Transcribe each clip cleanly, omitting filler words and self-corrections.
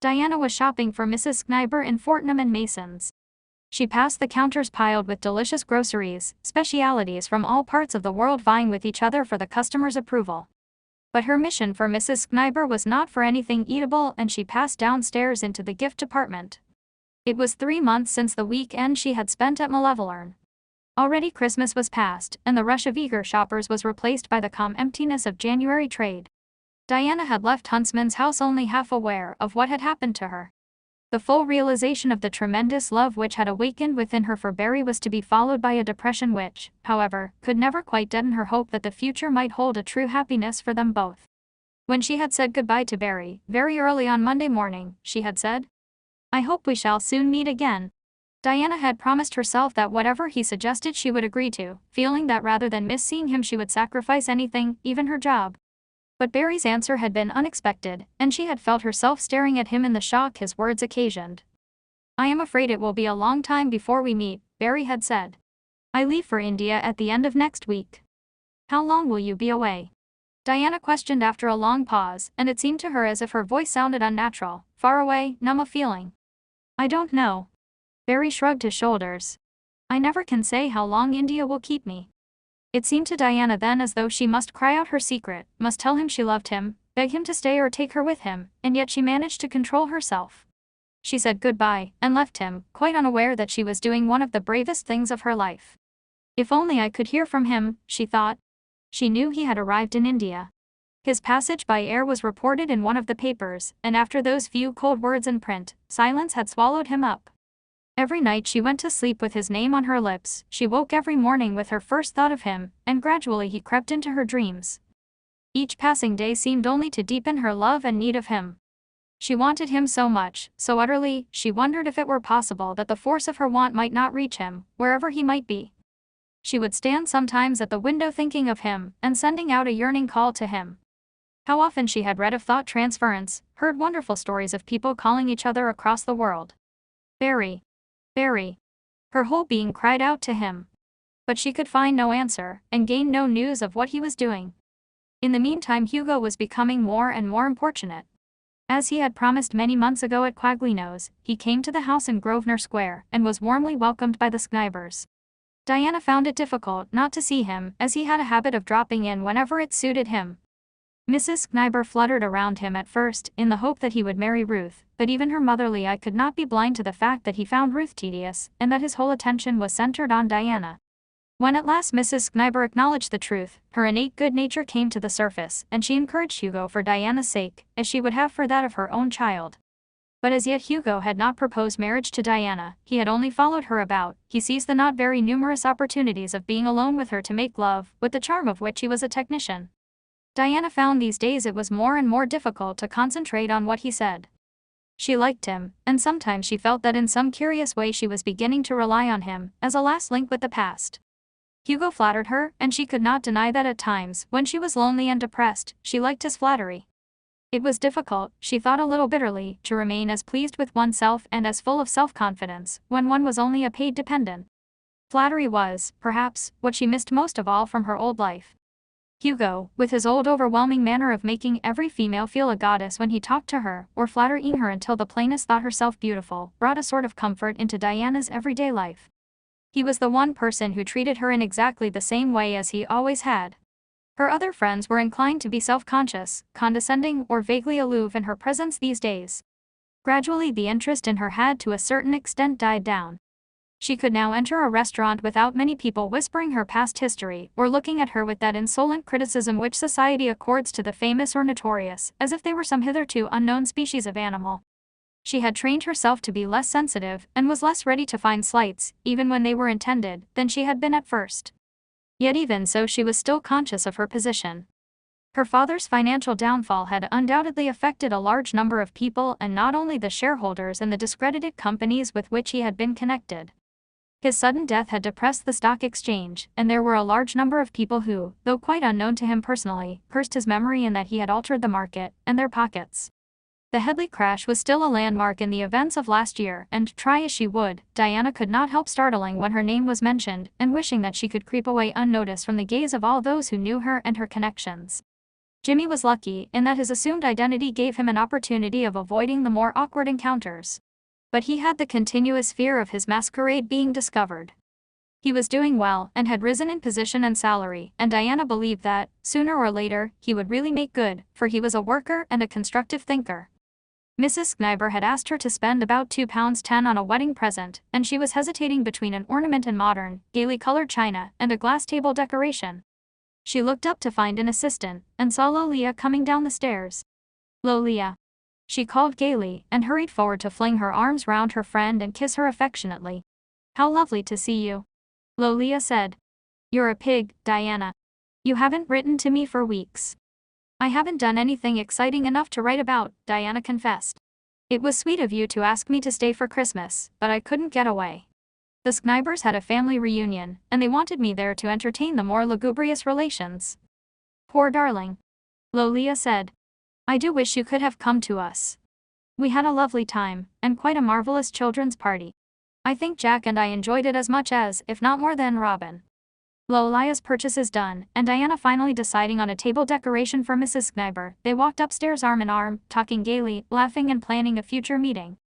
Diana was shopping for Mrs. Schneiber in Fortnum and Mason's. She passed the counters piled with delicious groceries, specialities from all parts of the world vying with each other for the customer's approval. But her mission for Mrs. Schneiber was not for anything eatable, and she passed downstairs into the gift department. It was 3 months since the weekend she had spent at Malevolern. Already Christmas was past, and the rush of eager shoppers was replaced by the calm emptiness of January trade. Diana had left Huntsman's house only half aware of what had happened to her. The full realization of the tremendous love which had awakened within her for Barry was to be followed by a depression which, however, could never quite deaden her hope that the future might hold a true happiness for them both. When she had said goodbye to Barry, very early on Monday morning, she had said, "I hope we shall soon meet again." Diana had promised herself that whatever he suggested she would agree to, feeling that rather than miss seeing him she would sacrifice anything, even her job. But Barry's answer had been unexpected, and she had felt herself staring at him in the shock his words occasioned. "I am afraid it will be a long time before we meet," Barry had said. "I leave for India at the end of next week." "How long will you be away?" Diana questioned after a long pause, and it seemed to her as if her voice sounded unnatural, far away, numb of feeling. "I don't know." Barry shrugged his shoulders. "I never can say how long India will keep me." It seemed to Diana then as though she must cry out her secret, must tell him she loved him, beg him to stay or take her with him, and yet she managed to control herself. She said goodbye, and left him, quite unaware that she was doing one of the bravest things of her life. If only I could hear from him, she thought. She knew he had arrived in India. His passage by air was reported in one of the papers, and after those few cold words in print, silence had swallowed him up. Every night she went to sleep with his name on her lips, she woke every morning with her first thought of him, and gradually he crept into her dreams. Each passing day seemed only to deepen her love and need of him. She wanted him so much, so utterly, she wondered if it were possible that the force of her want might not reach him, wherever he might be. She would stand sometimes at the window thinking of him, and sending out a yearning call to him. How often she had read of thought transference, heard wonderful stories of people calling each other across the world. Barry. Barry. Her whole being cried out to him. But she could find no answer, and gain no news of what he was doing. In the meantime Hugo was becoming more and more importunate. As he had promised many months ago at Quaglino's, he came to the house in Grosvenor Square, and was warmly welcomed by the Schneibers. Diana found it difficult not to see him, as he had a habit of dropping in whenever it suited him. Mrs. Schneiber fluttered around him at first, in the hope that he would marry Ruth, but even her motherly eye could not be blind to the fact that he found Ruth tedious, and that his whole attention was centered on Diana. When at last Mrs. Schneiber acknowledged the truth, her innate good nature came to the surface, and she encouraged Hugo for Diana's sake, as she would have for that of her own child. But as yet Hugo had not proposed marriage to Diana, he had only followed her about, he seized the not very numerous opportunities of being alone with her to make love, with the charm of which he was a technician. Diana found these days it was more and more difficult to concentrate on what he said. She liked him, and sometimes she felt that in some curious way she was beginning to rely on him, as a last link with the past. Hugo flattered her, and she could not deny that at times, when she was lonely and depressed, she liked his flattery. It was difficult, she thought a little bitterly, to remain as pleased with oneself and as full of self-confidence, when one was only a paid dependent. Flattery was, perhaps, what she missed most of all from her old life. Hugo, with his old overwhelming manner of making every female feel a goddess when he talked to her, or flattering her until the plainest thought herself beautiful, brought a sort of comfort into Diana's everyday life. He was the one person who treated her in exactly the same way as he always had. Her other friends were inclined to be self-conscious, condescending, or vaguely aloof in her presence these days. Gradually the interest in her had to a certain extent died down. She could now enter a restaurant without many people whispering her past history, or looking at her with that insolent criticism which society accords to the famous or notorious, as if they were some hitherto unknown species of animal. She had trained herself to be less sensitive, and was less ready to find slights, even when they were intended, than she had been at first. Yet even so she was still conscious of her position. Her father's financial downfall had undoubtedly affected a large number of people, and not only the shareholders and the discredited companies with which he had been connected. His sudden death had depressed the stock exchange, and there were a large number of people who, though quite unknown to him personally, cursed his memory in that he had altered the market, and their pockets. The Headley crash was still a landmark in the events of last year, and, try as she would, Diana could not help startling when her name was mentioned, and wishing that she could creep away unnoticed from the gaze of all those who knew her and her connections. Jimmy was lucky in that his assumed identity gave him an opportunity of avoiding the more awkward encounters. But he had the continuous fear of his masquerade being discovered. He was doing well and had risen in position and salary, and Diana believed that, sooner or later, he would really make good, for he was a worker and a constructive thinker. Mrs. Schneiber had asked her to spend about £2.10 on a wedding present, and she was hesitating between an ornament in modern, gaily colored china and a glass table decoration. She looked up to find an assistant, and saw Lolia coming down the stairs. "Lolia," she called gaily, and hurried forward to fling her arms round her friend and kiss her affectionately. "How lovely to see you," Lolia said. "You're a pig, Diana. You haven't written to me for weeks." "I haven't done anything exciting enough to write about," Diana confessed. "It was sweet of you to ask me to stay for Christmas, but I couldn't get away. The Schneibers had a family reunion, and they wanted me there to entertain the more lugubrious relations." "Poor darling," Lolia said. "I do wish you could have come to us. We had a lovely time, and quite a marvelous children's party. I think Jack and I enjoyed it as much as, if not more than, Robin." Lolia's purchases done, and Diana finally deciding on a table decoration for Mrs. Schneiber, they walked upstairs arm in arm, talking gaily, laughing and planning a future meeting.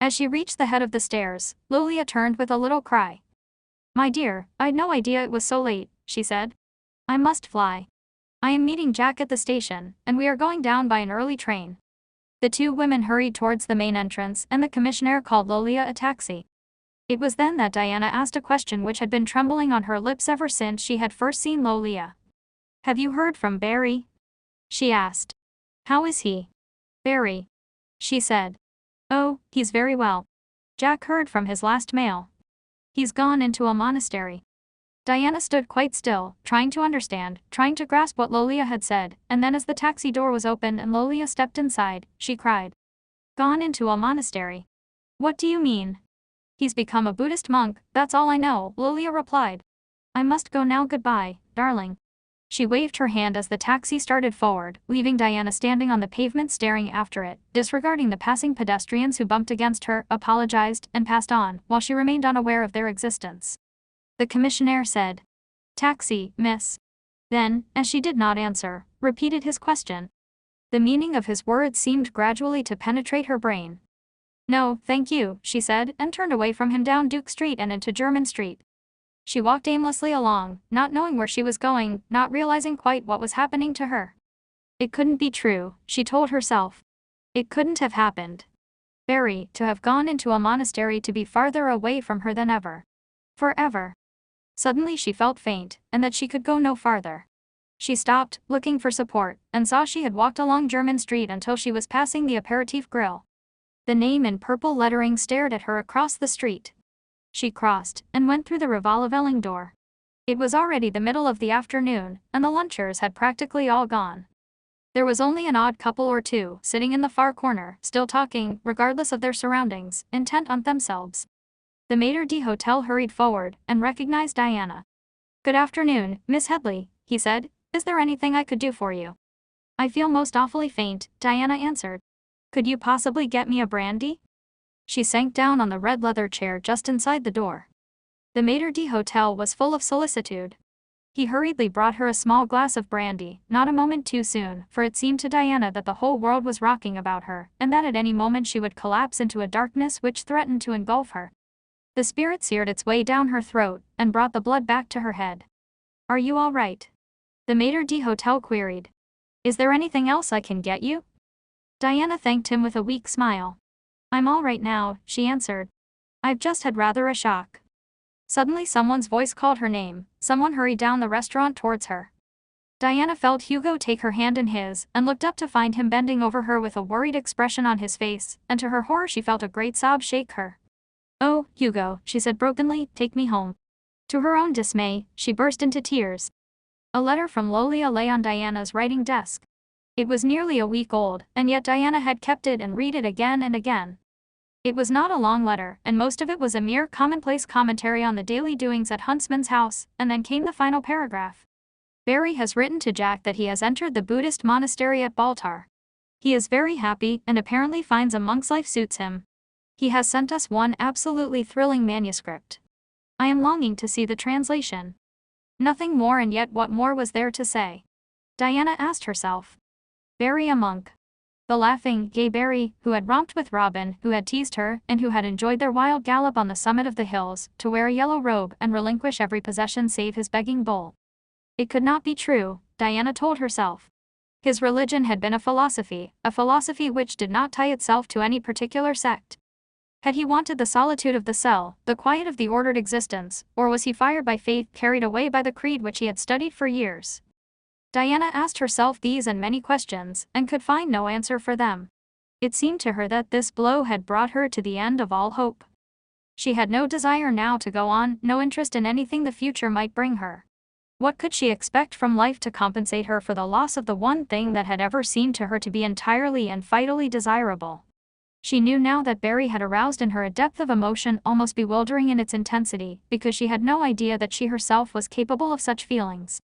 As she reached the head of the stairs, Lolia turned with a little cry. "My dear, I'd no idea it was so late," she said. "I must fly. I am meeting Jack at the station, and we are going down by an early train." The two women hurried towards the main entrance, and the commissionaire called Lolia a taxi. It was then that Diana asked a question which had been trembling on her lips ever since she had first seen Lolia. "Have you heard from Barry?" she asked. "How is he?" "Barry," she said. "Oh, he's very well. Jack heard from his last mail. He's gone into a monastery." Diana stood quite still, trying to understand, trying to grasp what Lolia had said, and then as the taxi door was opened and Lolia stepped inside, she cried. "Gone into a monastery? What do you mean?" "He's become a Buddhist monk, that's all I know," Lolia replied. "I must go now, goodbye, darling." She waved her hand as the taxi started forward, leaving Diana standing on the pavement staring after it, disregarding the passing pedestrians who bumped against her, apologized, and passed on, while she remained unaware of their existence. The commissionaire said, "Taxi, miss." Then, as she did not answer, repeated his question. The meaning of his words seemed gradually to penetrate her brain. "No, thank you," she said, and turned away from him down Duke Street and into Jermyn Street. She walked aimlessly along, not knowing where she was going, not realizing quite what was happening to her. It couldn't be true, she told herself. It couldn't have happened. Barry, to have gone into a monastery to be farther away from her than ever. Forever. Suddenly she felt faint, and that she could go no farther. She stopped, looking for support, and saw she had walked along Jermyn Street until she was passing the aperitif grill. The name in purple lettering stared at her across the street. She crossed, and went through the revolving door. It was already the middle of the afternoon, and the lunchers had practically all gone. There was only an odd couple or two, sitting in the far corner, still talking, regardless of their surroundings, intent on themselves. The maître d'hôtel hurried forward, and recognized Diana. "Good afternoon, Miss Headley," he said. "Is there anything I could do for you?" "I feel most awfully faint," Diana answered. "Could you possibly get me a brandy?" She sank down on the red leather chair just inside the door. The maître d'hôtel was full of solicitude. He hurriedly brought her a small glass of brandy, not a moment too soon, for it seemed to Diana that the whole world was rocking about her, and that at any moment she would collapse into a darkness which threatened to engulf her. The spirit seared its way down her throat, and brought the blood back to her head. "Are you all right?" the maître d'hôtel queried. "Is there anything else I can get you?" Diana thanked him with a weak smile. "I'm all right now," she answered. "I've just had rather a shock." Suddenly someone's voice called her name. Someone hurried down the restaurant towards her. Diana felt Hugo take her hand in his, and looked up to find him bending over her with a worried expression on his face, and to her horror she felt a great sob shake her. "Oh, Hugo," she said brokenly, "take me home." To her own dismay, she burst into tears. A letter from Lolia lay on Diana's writing desk. It was nearly a week old, and yet Diana had kept it and read it again and again. It was not a long letter, and most of it was a mere commonplace commentary on the daily doings at Huntsman's house, and then came the final paragraph. "Barry has written to Jack that he has entered the Buddhist monastery at Baltar. He is very happy and apparently finds a monk's life suits him. He has sent us one absolutely thrilling manuscript. I am longing to see the translation." Nothing more, and yet what more was there to say? Diana asked herself. Barry a monk. The laughing, gay Barry, who had romped with Robin, who had teased her, and who had enjoyed their wild gallop on the summit of the hills, to wear a yellow robe and relinquish every possession save his begging bowl. It could not be true, Diana told herself. His religion had been a philosophy which did not tie itself to any particular sect. Had he wanted the solitude of the cell, the quiet of the ordered existence, or was he fired by faith, carried away by the creed which he had studied for years? Diana asked herself these and many questions, and could find no answer for them. It seemed to her that this blow had brought her to the end of all hope. She had no desire now to go on, no interest in anything the future might bring her. What could she expect from life to compensate her for the loss of the one thing that had ever seemed to her to be entirely and vitally desirable? She knew now that Barry had aroused in her a depth of emotion almost bewildering in its intensity, because she had no idea that she herself was capable of such feelings.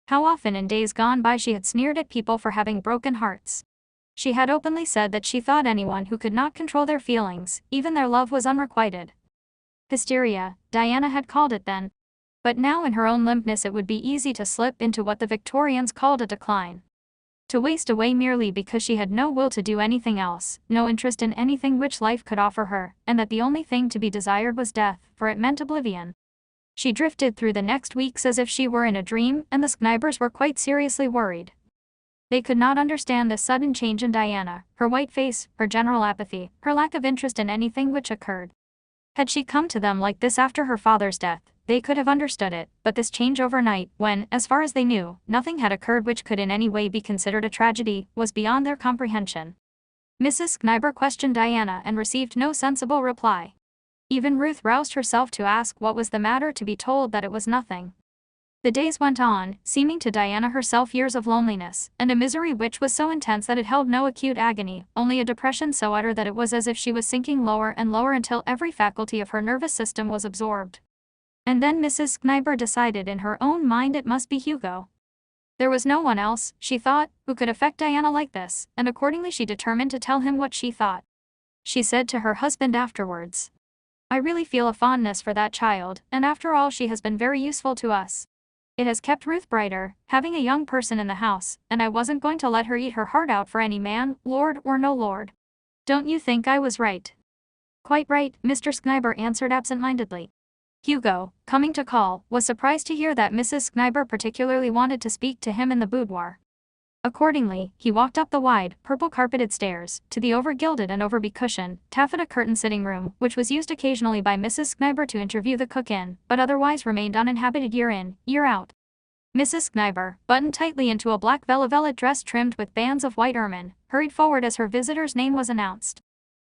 How often in days gone by she had sneered at people for having broken hearts. She had openly said that she thought anyone who could not control their feelings, even their love, was unrequited. Hysteria, Diana had called it then. But now in her own limpness it would be easy to slip into what the Victorians called a decline. To waste away merely because she had no will to do anything else, no interest in anything which life could offer her, and that the only thing to be desired was death, for it meant oblivion. She drifted through the next weeks as if she were in a dream, and the Snybers were quite seriously worried. They could not understand this sudden change in Diana, her white face, her general apathy, her lack of interest in anything which occurred. Had she come to them like this after her father's death, they could have understood it, but this change overnight, when, as far as they knew, nothing had occurred which could in any way be considered a tragedy, was beyond their comprehension. Mrs. Snyber questioned Diana and received no sensible reply. Even Ruth roused herself to ask what was the matter, to be told that it was nothing. The days went on, seeming to Diana herself years of loneliness, and a misery which was so intense that it held no acute agony, only a depression so utter that it was as if she was sinking lower and lower until every faculty of her nervous system was absorbed. And then Mrs. Snyber decided in her own mind it must be Hugo. There was no one else, she thought, who could affect Diana like this, and accordingly she determined to tell him what she thought. She said to her husband afterwards, "I really feel a fondness for that child, and after all she has been very useful to us. It has kept Ruth brighter, having a young person in the house, and I wasn't going to let her eat her heart out for any man, lord or no lord. Don't you think I was right?" "Quite right," Mr. Snyber answered absent-mindedly. Hugo, coming to call, was surprised to hear that Mrs. Snyber particularly wanted to speak to him in the boudoir. Accordingly, he walked up the wide, purple-carpeted stairs, to the over-gilded and over-becushioned, taffeta-curtained sitting room, which was used occasionally by Mrs. Snyber to interview the cook in, but otherwise remained uninhabited year in, year out. Mrs. Snyber, buttoned tightly into a black velvet dress trimmed with bands of white ermine, hurried forward as her visitor's name was announced.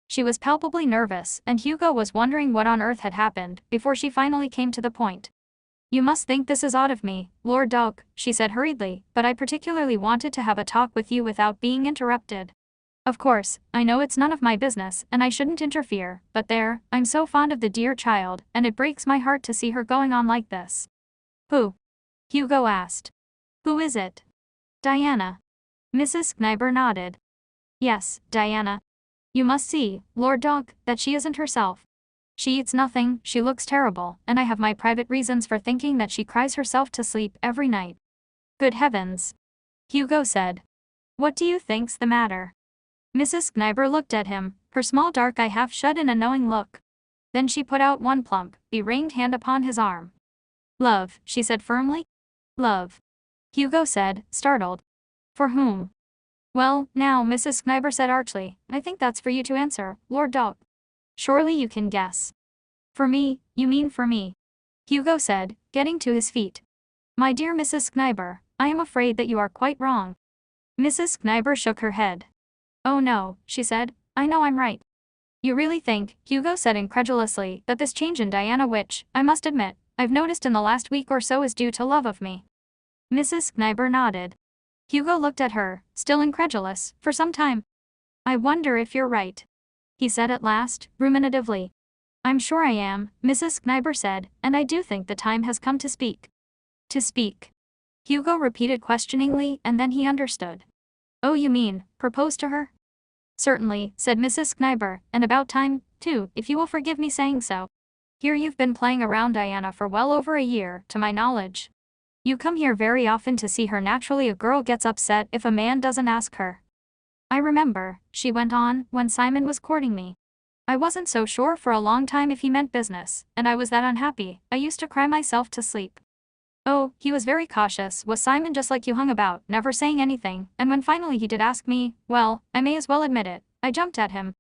She was palpably nervous, and Hugo was wondering what on earth had happened, before she finally came to the point. "You must think this is odd of me, Lord Doak," she said hurriedly, "but I particularly wanted to have a talk with you without being interrupted. Of course, I know it's none of my business, and I shouldn't interfere, but there, I'm so fond of the dear child, and it breaks my heart to see her going on like this." "Who?" Hugo asked. "Who is it?" "Diana." Mrs. Snyber nodded. "Yes, Diana. You must see, Lord Doak, that she isn't herself. She eats nothing, she looks terrible, and I have my private reasons for thinking that she cries herself to sleep every night." "Good heavens!" Hugo said. "What do you think's the matter?" Mrs. Snyber looked at him, her small dark eye half shut in a knowing look. Then she put out one plump, be-ringed hand upon his arm. "Love," she said firmly. "Love," Hugo said, startled. "For whom?" "Well, now," Mrs. Snyber said archly, "I think that's for you to answer, Lord Doak. Surely you can guess." "For me, you mean for me?" Hugo said, getting to his feet. "My dear Mrs. Snyber, I am afraid that you are quite wrong." Mrs. Snyber shook her head. "Oh no," she said, "I know I'm right." "You really think," Hugo said incredulously, "that this change in Diana which, I must admit, I've noticed in the last week or so is due to love of me?" Mrs. Snyber nodded. Hugo looked at her, still incredulous, for some time. "I wonder if you're right," he said at last, ruminatively. "I'm sure I am," Mrs. Snyber said, "and I do think the time has come to speak." "To speak?" Hugo repeated questioningly, and then he understood. "Oh, you mean, propose to her?" "Certainly," said Mrs. Snyber, "and about time, too, if you will forgive me saying so. Here you've been playing around Diana for well over a year, to my knowledge." You come here very often to see her. Naturally, a girl gets upset if a man doesn't ask her. I remember, she went on, when Simon was courting me. I wasn't so sure for a long time if he meant business, and I was that unhappy, I used to cry myself to sleep. Oh, he was very cautious, was Simon, just like you, hung about, never saying anything, and when finally he did ask me, well, I may as well admit it, I jumped at him.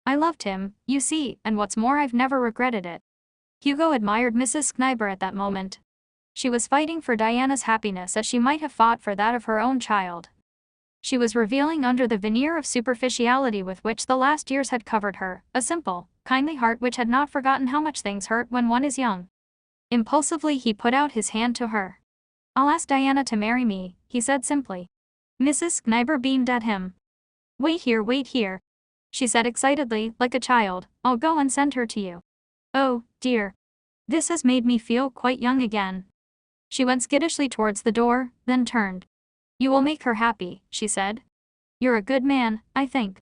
I loved him, you see, and what's more, I've never regretted it. Hugo admired Mrs. Kniber at that moment. She was fighting for Diana's happiness as she might have fought for that of her own child. She was revealing under the veneer of superficiality with which the last years had covered her, a simple, kindly heart which had not forgotten how much things hurt when one is young. Impulsively he put out his hand to her. I'll ask Diana to marry me, he said simply. Mrs. Kniber beamed at him. Wait here, she said excitedly, like a child, I'll go and send her to you. Oh, dear. This has made me feel quite young again. She went skittishly towards the door, then turned. You will make her happy, she said. You're a good man, I think.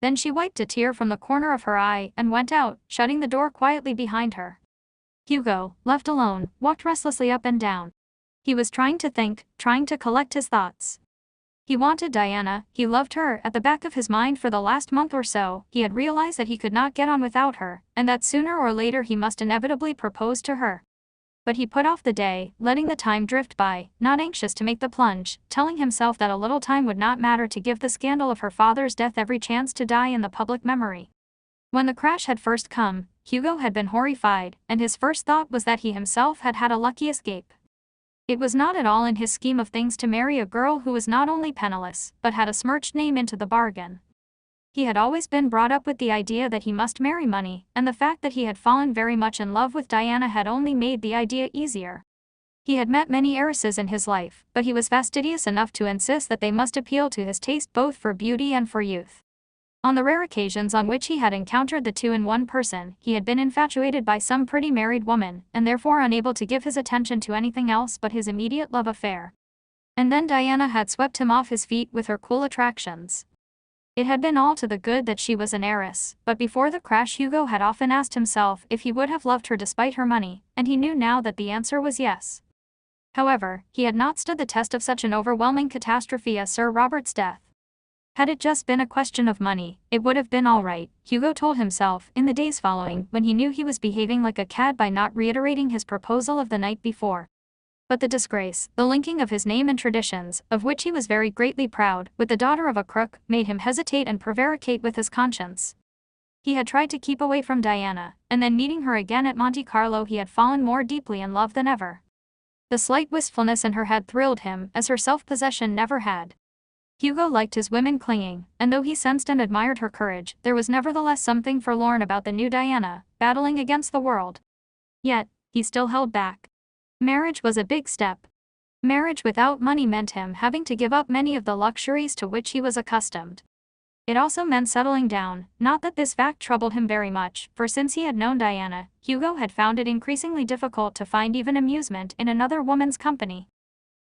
Then she wiped a tear from the corner of her eye and went out, shutting the door quietly behind her. Hugo, left alone, walked restlessly up and down. He was trying to think, trying to collect his thoughts. He wanted Diana, he loved her. At the back of his mind for the last month or so, he had realized that he could not get on without her, and that sooner or later he must inevitably propose to her. But he put off the day, letting the time drift by, not anxious to make the plunge, telling himself that a little time would not matter to give the scandal of her father's death every chance to die in the public memory. When the crash had first come, Hugo had been horrified, and his first thought was that he himself had had a lucky escape. It was not at all in his scheme of things to marry a girl who was not only penniless, but had a smirched name into the bargain. He had always been brought up with the idea that he must marry money, and the fact that he had fallen very much in love with Diana had only made the idea easier. He had met many heiresses in his life, but he was fastidious enough to insist that they must appeal to his taste both for beauty and for youth. On the rare occasions on which he had encountered the two in one person, he had been infatuated by some pretty married woman, and therefore unable to give his attention to anything else but his immediate love affair. And then Diana had swept him off his feet with her cool attractions. It had been all to the good that she was an heiress, but before the crash Hugo had often asked himself if he would have loved her despite her money, and he knew now that the answer was yes. However, he had not stood the test of such an overwhelming catastrophe as Sir Robert's death. Had it just been a question of money, it would have been all right, Hugo told himself, in the days following, when he knew he was behaving like a cad by not reiterating his proposal of the night before. But the disgrace, the linking of his name and traditions, of which he was very greatly proud, with the daughter of a crook, made him hesitate and prevaricate with his conscience. He had tried to keep away from Diana, and then meeting her again at Monte Carlo he had fallen more deeply in love than ever. The slight wistfulness in her had thrilled him, as her self-possession never had. Hugo liked his women clinging, and though he sensed and admired her courage, there was nevertheless something forlorn about the new Diana, battling against the world. Yet, he still held back. Marriage was a big step. Marriage without money meant him having to give up many of the luxuries to which he was accustomed. It also meant settling down, not that this fact troubled him very much, for since he had known Diana, Hugo had found it increasingly difficult to find even amusement in another woman's company.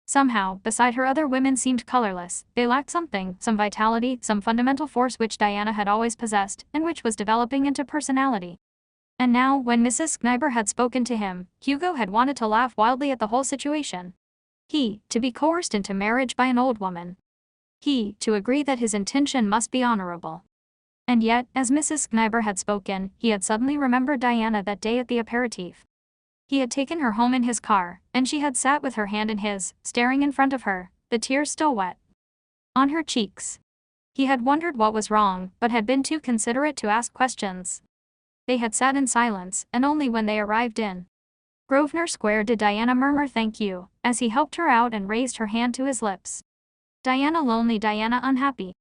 Somehow, beside her other women seemed colorless, they lacked something, some vitality, some fundamental force which Diana had always possessed, and which was developing into personality. And now, when Mrs. Kniber had spoken to him, Hugo had wanted to laugh wildly at the whole situation. He, to be coerced into marriage by an old woman. He, to agree that his intention must be honorable. And yet, as Mrs. Kniber had spoken, he had suddenly remembered Diana that day at the aperitif. He had taken her home in his car, and she had sat with her hand in his, staring in front of her, the tears still wet on her cheeks. He had wondered what was wrong, but had been too considerate to ask questions. They had sat in silence, and only when they arrived in Grosvenor Square did Diana murmur thank you, as he helped her out and raised her hand to his lips. Diana lonely, Diana unhappy.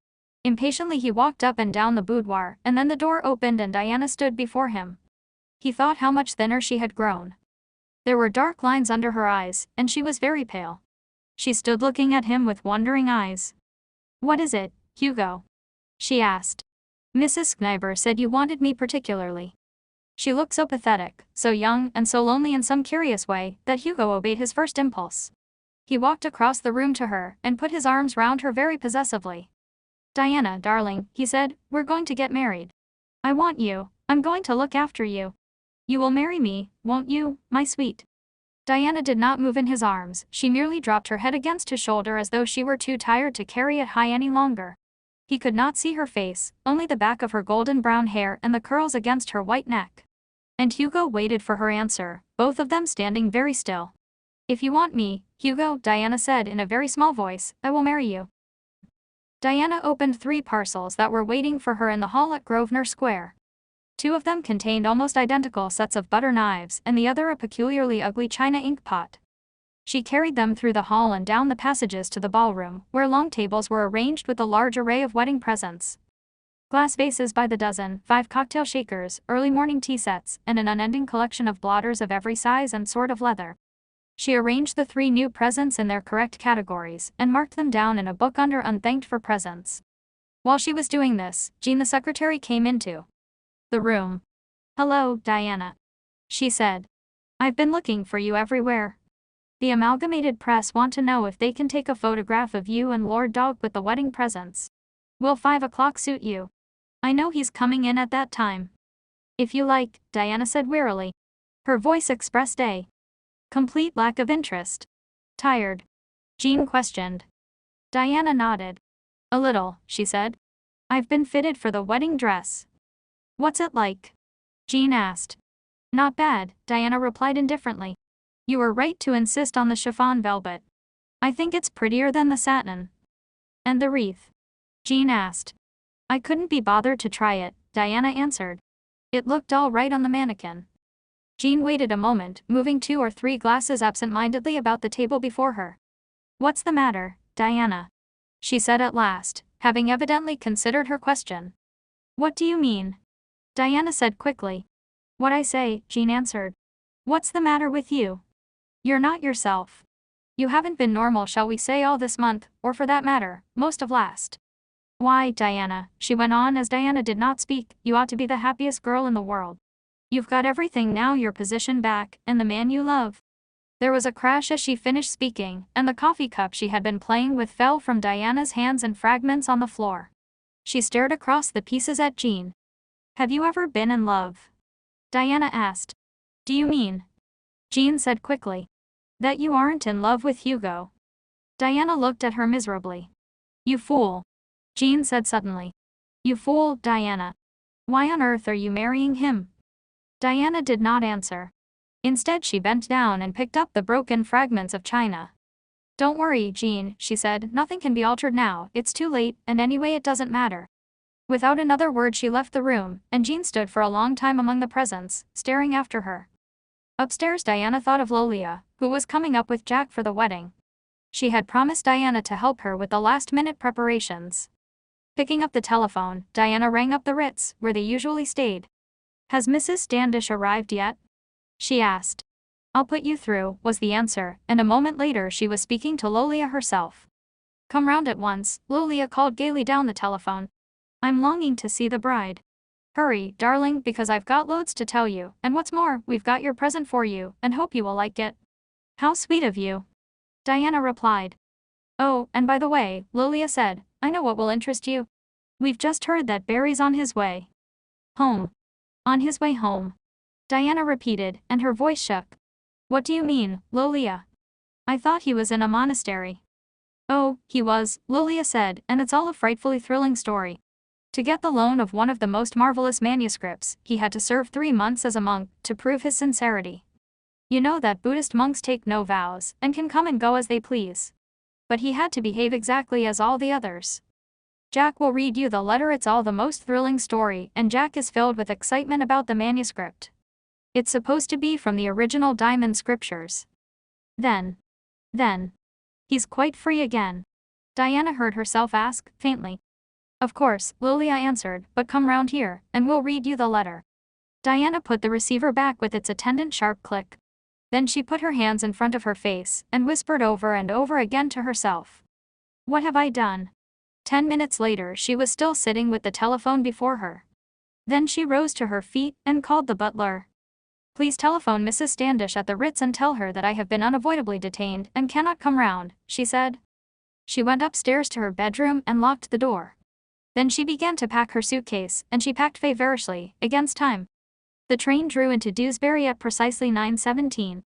Impatiently he walked up and down the boudoir, and then the door opened and Diana stood before him. He thought how much thinner she had grown. There were dark lines under her eyes, and she was very pale. She stood looking at him with wondering eyes. What is it, Hugo? She asked. Mrs. Kniber said you wanted me particularly. She looked so pathetic, so young and so lonely in some curious way, that Hugo obeyed his first impulse. He walked across the room to her, and put his arms round her very possessively. Diana, darling, he said, we're going to get married. I want you, I'm going to look after you. You will marry me, won't you, my sweet? Diana did not move in his arms, she merely dropped her head against his shoulder as though she were too tired to carry it high any longer. He could not see her face, only the back of her golden brown hair and the curls against her white neck. And Hugo waited for her answer, both of them standing very still. "If you want me, Hugo," Diana said in a very small voice, "I will marry you." Diana opened 3 parcels that were waiting for her in the hall at Grosvenor Square. 2 of them contained almost identical sets of butter knives and the other a peculiarly ugly china ink pot. She carried them through the hall and down the passages to the ballroom, where long tables were arranged with a large array of wedding presents. Glass vases by the dozen, 5 cocktail shakers, early morning tea sets, and an unending collection of blotters of every size and sort of leather. She arranged the 3 new presents in their correct categories and marked them down in a book under "Unthanked for Presents." While she was doing this, Jean the secretary came into the room. "Hello, Diana," she said. "I've been looking for you everywhere. The Amalgamated Press want to know if they can take a photograph of you and Lord Dog with the wedding presents. Will 5 o'clock suit you? I know he's coming in at that time." "If you like," Diana said wearily. Her voice expressed a complete lack of interest. "Tired?" Jean questioned. Diana nodded. "A little," she said. "I've been fitted for the wedding dress." "What's it like?" Jean asked. "Not bad," Diana replied indifferently. "You were right to insist on the chiffon velvet. I think it's prettier than the satin." "And the wreath?" Jean asked. "I couldn't be bothered to try it," Diana answered. "It looked all right on the mannequin." Jean waited a moment, moving 2 or 3 glasses absent-mindedly about the table before her. "What's the matter, Diana?" she said at last, having evidently considered her question. "What do you mean?" Diana said quickly. "What I say," Jean answered. "What's the matter with you? You're not yourself. You haven't been normal, shall we say, all this month, or for that matter, most of last. Why, Diana," she went on as Diana did not speak, "you ought to be the happiest girl in the world. You've got everything now, your position back, and the man you love." There was a crash as she finished speaking, and the coffee cup she had been playing with fell from Diana's hands in fragments on the floor. She stared across the pieces at Jean. "Have you ever been in love?" Diana asked. "Do you mean?" Jean said quickly. "That you aren't in love with Hugo?" Diana looked at her miserably. "You fool," Jean said suddenly. "You fool, Diana. Why on earth are you marrying him?" Diana did not answer. Instead, she bent down and picked up the broken fragments of china. "Don't worry, Jean," she said, "nothing can be altered now, it's too late, and anyway it doesn't matter." Without another word she left the room, and Jean stood for a long time among the presents, staring after her. Upstairs, Diana thought of Lolia, who was coming up with Jack for the wedding. She had promised Diana to help her with the last-minute preparations. Picking up the telephone, Diana rang up the Ritz, where they usually stayed. "Has Mrs. Standish arrived yet?" she asked. "I'll put you through," was the answer, and a moment later she was speaking to Lolia herself. "Come round at once," Lolia called gaily down the telephone. "I'm longing to see the bride. Hurry, darling, because I've got loads to tell you, and what's more, we've got your present for you, and hope you will like it." "How sweet of you," Diana replied. "Oh, and by the way," Lolia said, "I know what will interest you. We've just heard that Barry's on his way home." "On his way home," Diana repeated, and her voice shook. "What do you mean, Lolia? I thought he was in a monastery." "Oh, he was," Lolia said, "and it's all a frightfully thrilling story. To get the loan of one of the most marvelous manuscripts, he had to serve 3 months as a monk, to prove his sincerity. You know that Buddhist monks take no vows, and can come and go as they please. But he had to behave exactly as all the others. Jack will read you the letter, it's all the most thrilling story, and Jack is filled with excitement about the manuscript. It's supposed to be from the original Diamond Scriptures. Then, he's quite free again." Diana heard herself ask, faintly. "Of course," Lolia answered, "but come round here, and we'll read you the letter." Diana put the receiver back with its attendant sharp click. Then she put her hands in front of her face, and whispered over and over again to herself. "What have I done?" 10 minutes later she was still sitting with the telephone before her. Then she rose to her feet, and called the butler. "Please telephone Mrs. Standish at the Ritz and tell her that I have been unavoidably detained, and cannot come round," she said. She went upstairs to her bedroom and locked the door. Then she began to pack her suitcase, and she packed feverishly, against time. The train drew into Dewsbury at precisely 9:17.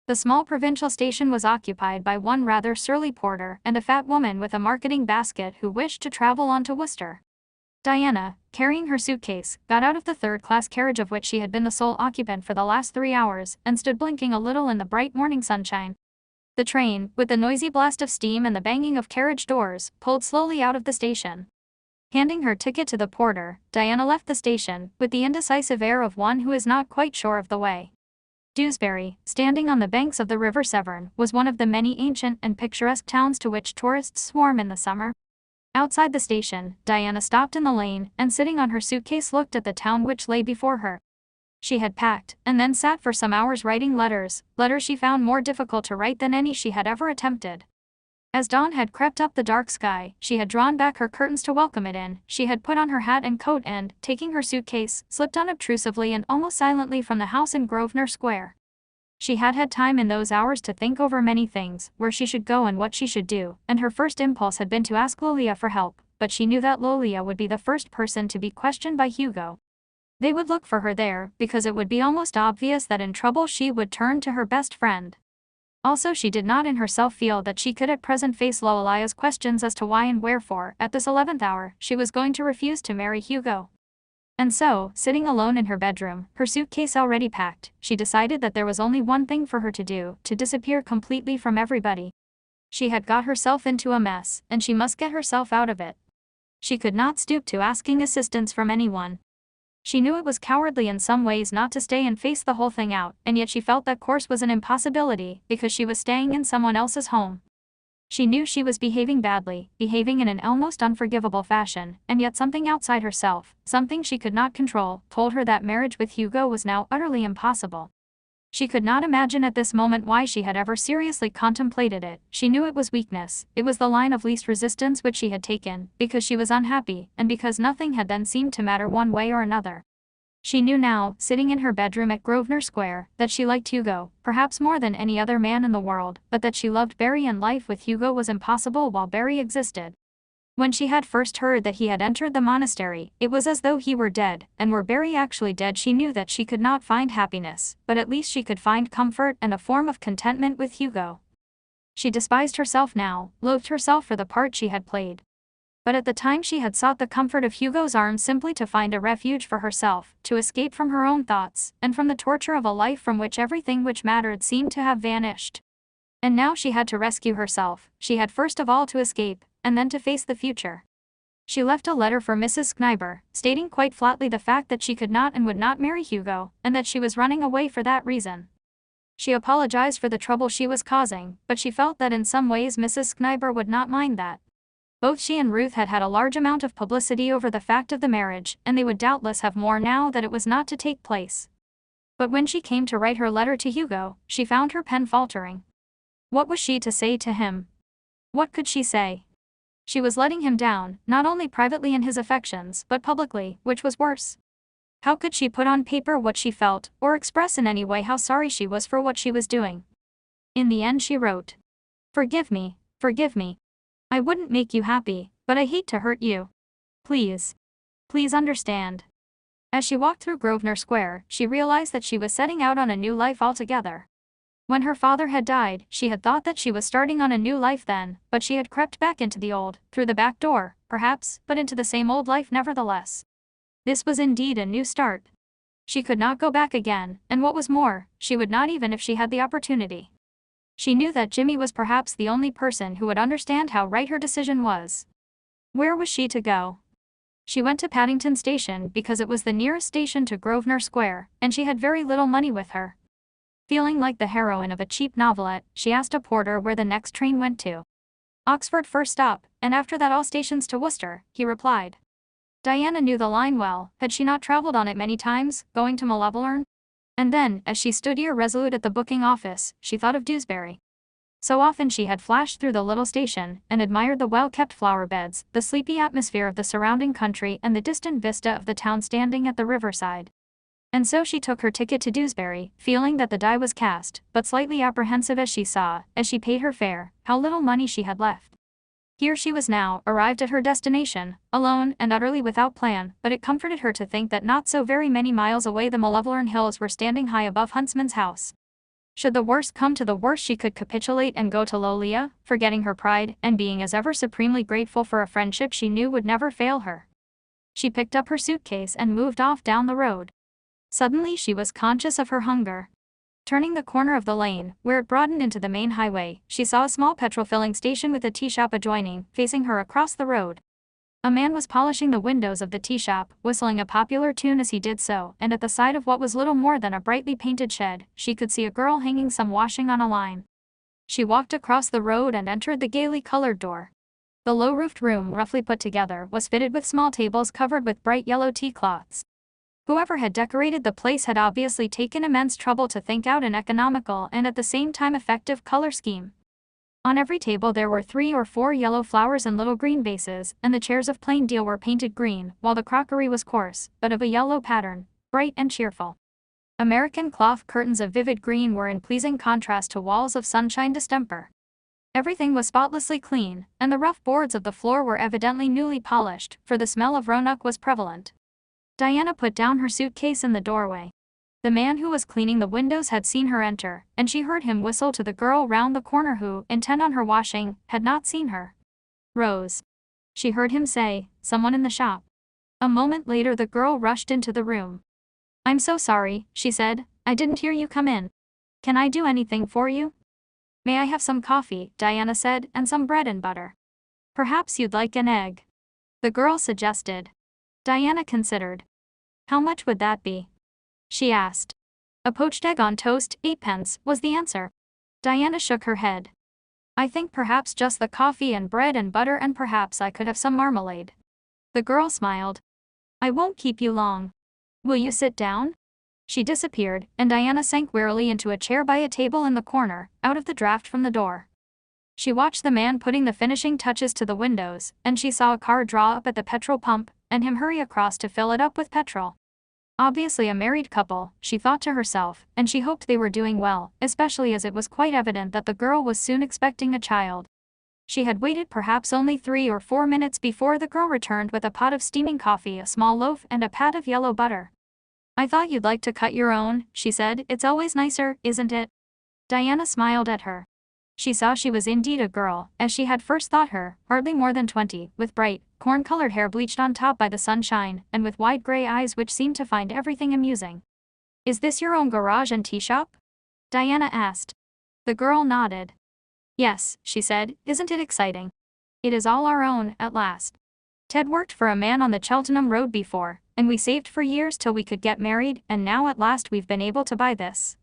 The small provincial station was occupied by one rather surly porter and a fat woman with a marketing basket who wished to travel on to Worcester. Diana, carrying her suitcase, got out of the third-class carriage of which she had been the sole occupant for the last 3 hours, and stood blinking a little in the bright morning sunshine. The train, with the noisy blast of steam and the banging of carriage doors, pulled slowly out of the station. Handing her ticket to the porter, Diana left the station, with the indecisive air of one who is not quite sure of the way. Dewsbury, standing on the banks of the River Severn, was one of the many ancient and picturesque towns to which tourists swarm in the summer. Outside the station, Diana stopped in the lane, and sitting on her suitcase looked at the town which lay before her. She had packed, and then sat for some hours writing letters she found more difficult to write than any she had ever attempted. As dawn had crept up the dark sky, she had drawn back her curtains to welcome it in, she had put on her hat and coat and, taking her suitcase, slipped unobtrusively and almost silently from the house in Grosvenor Square. She had had time in those hours to think over many things, where she should go and what she should do, and her first impulse had been to ask Lolia for help, but she knew that Lolia would be the first person to be questioned by Hugo. They would look for her there, because it would be almost obvious that in trouble she would turn to her best friend. Also, she did not in herself feel that she could at present face Lolia's questions as to why and wherefore, at this 11th hour, she was going to refuse to marry Hugo. And so, sitting alone in her bedroom, her suitcase already packed, she decided that there was only one thing for her to do, to disappear completely from everybody. She had got herself into a mess, and she must get herself out of it. She could not stoop to asking assistance from anyone. She knew it was cowardly in some ways not to stay and face the whole thing out, and yet she felt that course was an impossibility, because she was staying in someone else's home. She knew she was behaving badly, behaving in an almost unforgivable fashion, and yet something outside herself, something she could not control, told her that marriage with Hugo was now utterly impossible. She could not imagine at this moment why she had ever seriously contemplated it. She knew it was weakness, it was the line of least resistance which she had taken, because she was unhappy, and because nothing had then seemed to matter one way or another. She knew now, sitting in her bedroom at Grosvenor Square, that she liked Hugo, perhaps more than any other man in the world, but that she loved Barry and life with Hugo was impossible while Barry existed. When she had first heard that he had entered the monastery, it was as though he were dead, and were Barry actually dead she knew that she could not find happiness, but at least she could find comfort and a form of contentment with Hugo. She despised herself now, loathed herself for the part she had played. But at the time she had sought the comfort of Hugo's arms simply to find a refuge for herself, to escape from her own thoughts, and from the torture of a life from which everything which mattered seemed to have vanished. And now she had to rescue herself, she had first of all to escape, and then to face the future. She left a letter for Mrs. Kniber, stating quite flatly the fact that she could not and would not marry Hugo, and that she was running away for that reason. She apologized for the trouble she was causing, but she felt that in some ways Mrs. Kniber would not mind that. Both she and Ruth had had a large amount of publicity over the fact of the marriage, and they would doubtless have more now that it was not to take place. But when she came to write her letter to Hugo, she found her pen faltering. What was she to say to him? What could she say? She was letting him down, not only privately in his affections, but publicly, which was worse. How could she put on paper what she felt, or express in any way how sorry she was for what she was doing? In the end she wrote, "Forgive me, forgive me. I wouldn't make you happy, but I hate to hurt you. Please. Please understand." As she walked through Grosvenor Square, she realized that she was setting out on a new life altogether. When her father had died, she had thought that she was starting on a new life then, but she had crept back into the old, through the back door, perhaps, but into the same old life nevertheless. This was indeed a new start. She could not go back again, and what was more, she would not even if she had the opportunity. She knew that Jimmy was perhaps the only person who would understand how right her decision was. Where was she to go? She went to Paddington Station because it was the nearest station to Grosvenor Square, and she had very little money with her. Feeling like the heroine of a cheap novelette, she asked a porter where the next train went to. "Oxford first stop, and after that all stations to Worcester," he replied. Diana knew the line well, had she not travelled on it many times, going to Malevolerne? And then, as she stood irresolute at the booking office, she thought of Dewsbury. So often she had flashed through the little station, and admired the well-kept flower beds, the sleepy atmosphere of the surrounding country and the distant vista of the town standing at the riverside. And so she took her ticket to Dewsbury, feeling that the die was cast, but slightly apprehensive as she saw, as she paid her fare, how little money she had left. Here she was now, arrived at her destination, alone and utterly without plan, but it comforted her to think that not so very many miles away the Malevolerne hills were standing high above Huntsman's house. Should the worst come to the worst, she could capitulate and go to Lolia, forgetting her pride and being as ever supremely grateful for a friendship she knew would never fail her. She picked up her suitcase and moved off down the road. Suddenly she was conscious of her hunger. Turning the corner of the lane, where it broadened into the main highway, she saw a small petrol filling station with a tea shop adjoining, facing her across the road. A man was polishing the windows of the tea shop, whistling a popular tune as he did so, and at the side of what was little more than a brightly painted shed, she could see a girl hanging some washing on a line. She walked across the road and entered the gaily colored door. The low-roofed room, roughly put together, was fitted with small tables covered with bright yellow tea cloths. Whoever had decorated the place had obviously taken immense trouble to think out an economical and at the same time effective color scheme. On every table there were 3 or 4 yellow flowers in little green vases, and the chairs of plain deal were painted green, while the crockery was coarse, but of a yellow pattern, bright and cheerful. American cloth curtains of vivid green were in pleasing contrast to walls of sunshine distemper. Everything was spotlessly clean, and the rough boards of the floor were evidently newly polished, for the smell of ronak was prevalent. Diana put down her suitcase in the doorway. The man who was cleaning the windows had seen her enter, and she heard him whistle to the girl round the corner who, intent on her washing, had not seen her. "Rose." She heard him say, "Someone in the shop." A moment later the girl rushed into the room. "I'm so sorry," she said, "I didn't hear you come in. Can I do anything for you?" "May I have some coffee," Diana said, "and some bread and butter. Perhaps you'd like an egg," the girl suggested. Diana considered. "How much would that be?" she asked. "A poached egg on toast, 8 pence, was the answer. Diana shook her head. "I think perhaps just the coffee and bread and butter, and perhaps I could have some marmalade." The girl smiled. "I won't keep you long. Will you sit down?" She disappeared, and Diana sank wearily into a chair by a table in the corner, out of the draft from the door. She watched the man putting the finishing touches to the windows, and she saw a car draw up at the petrol pump, and him hurry across to fill it up with petrol. Obviously a married couple, she thought to herself, and she hoped they were doing well, especially as it was quite evident that the girl was soon expecting a child. She had waited perhaps only 3 or 4 minutes before the girl returned with a pot of steaming coffee, a small loaf, and a pat of yellow butter. "I thought you'd like to cut your own," she said. "It's always nicer, isn't it?" Diana smiled at her. She saw she was indeed a girl, as she had first thought her, hardly more than 20, with bright, corn-colored hair bleached on top by the sunshine, and with wide gray eyes which seemed to find everything amusing. "Is this your own garage and tea shop?" Diana asked. The girl nodded. "Yes," she said. "Isn't it exciting? It is all our own, at last. Ted worked for a man on the Cheltenham Road before, and we saved for years till we could get married, and now at last we've been able to buy this.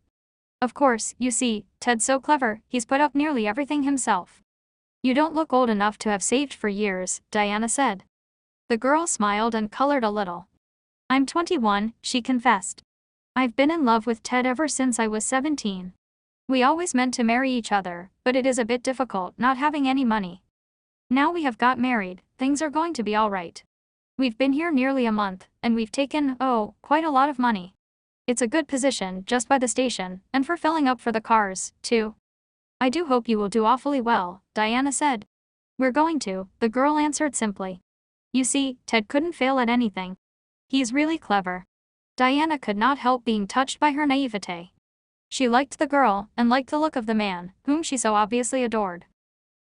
Of course, you see, Ted's so clever, he's put up nearly everything himself." "You don't look old enough to have saved for years," Diana said. The girl smiled and colored a little. "I'm 21, she confessed. "I've been in love with Ted ever since I was 17. We always meant to marry each other, but it is a bit difficult not having any money. Now we have got married, things are going to be all right. We've been here nearly a month, and we've taken, quite a lot of money. It's a good position just by the station, and for filling up for the cars, too." "I do hope you will do awfully well," Diana said. "We're going to," the girl answered simply. "You see, Ted couldn't fail at anything. He's really clever." Diana could not help being touched by her naivete. She liked the girl, and liked the look of the man, whom she so obviously adored.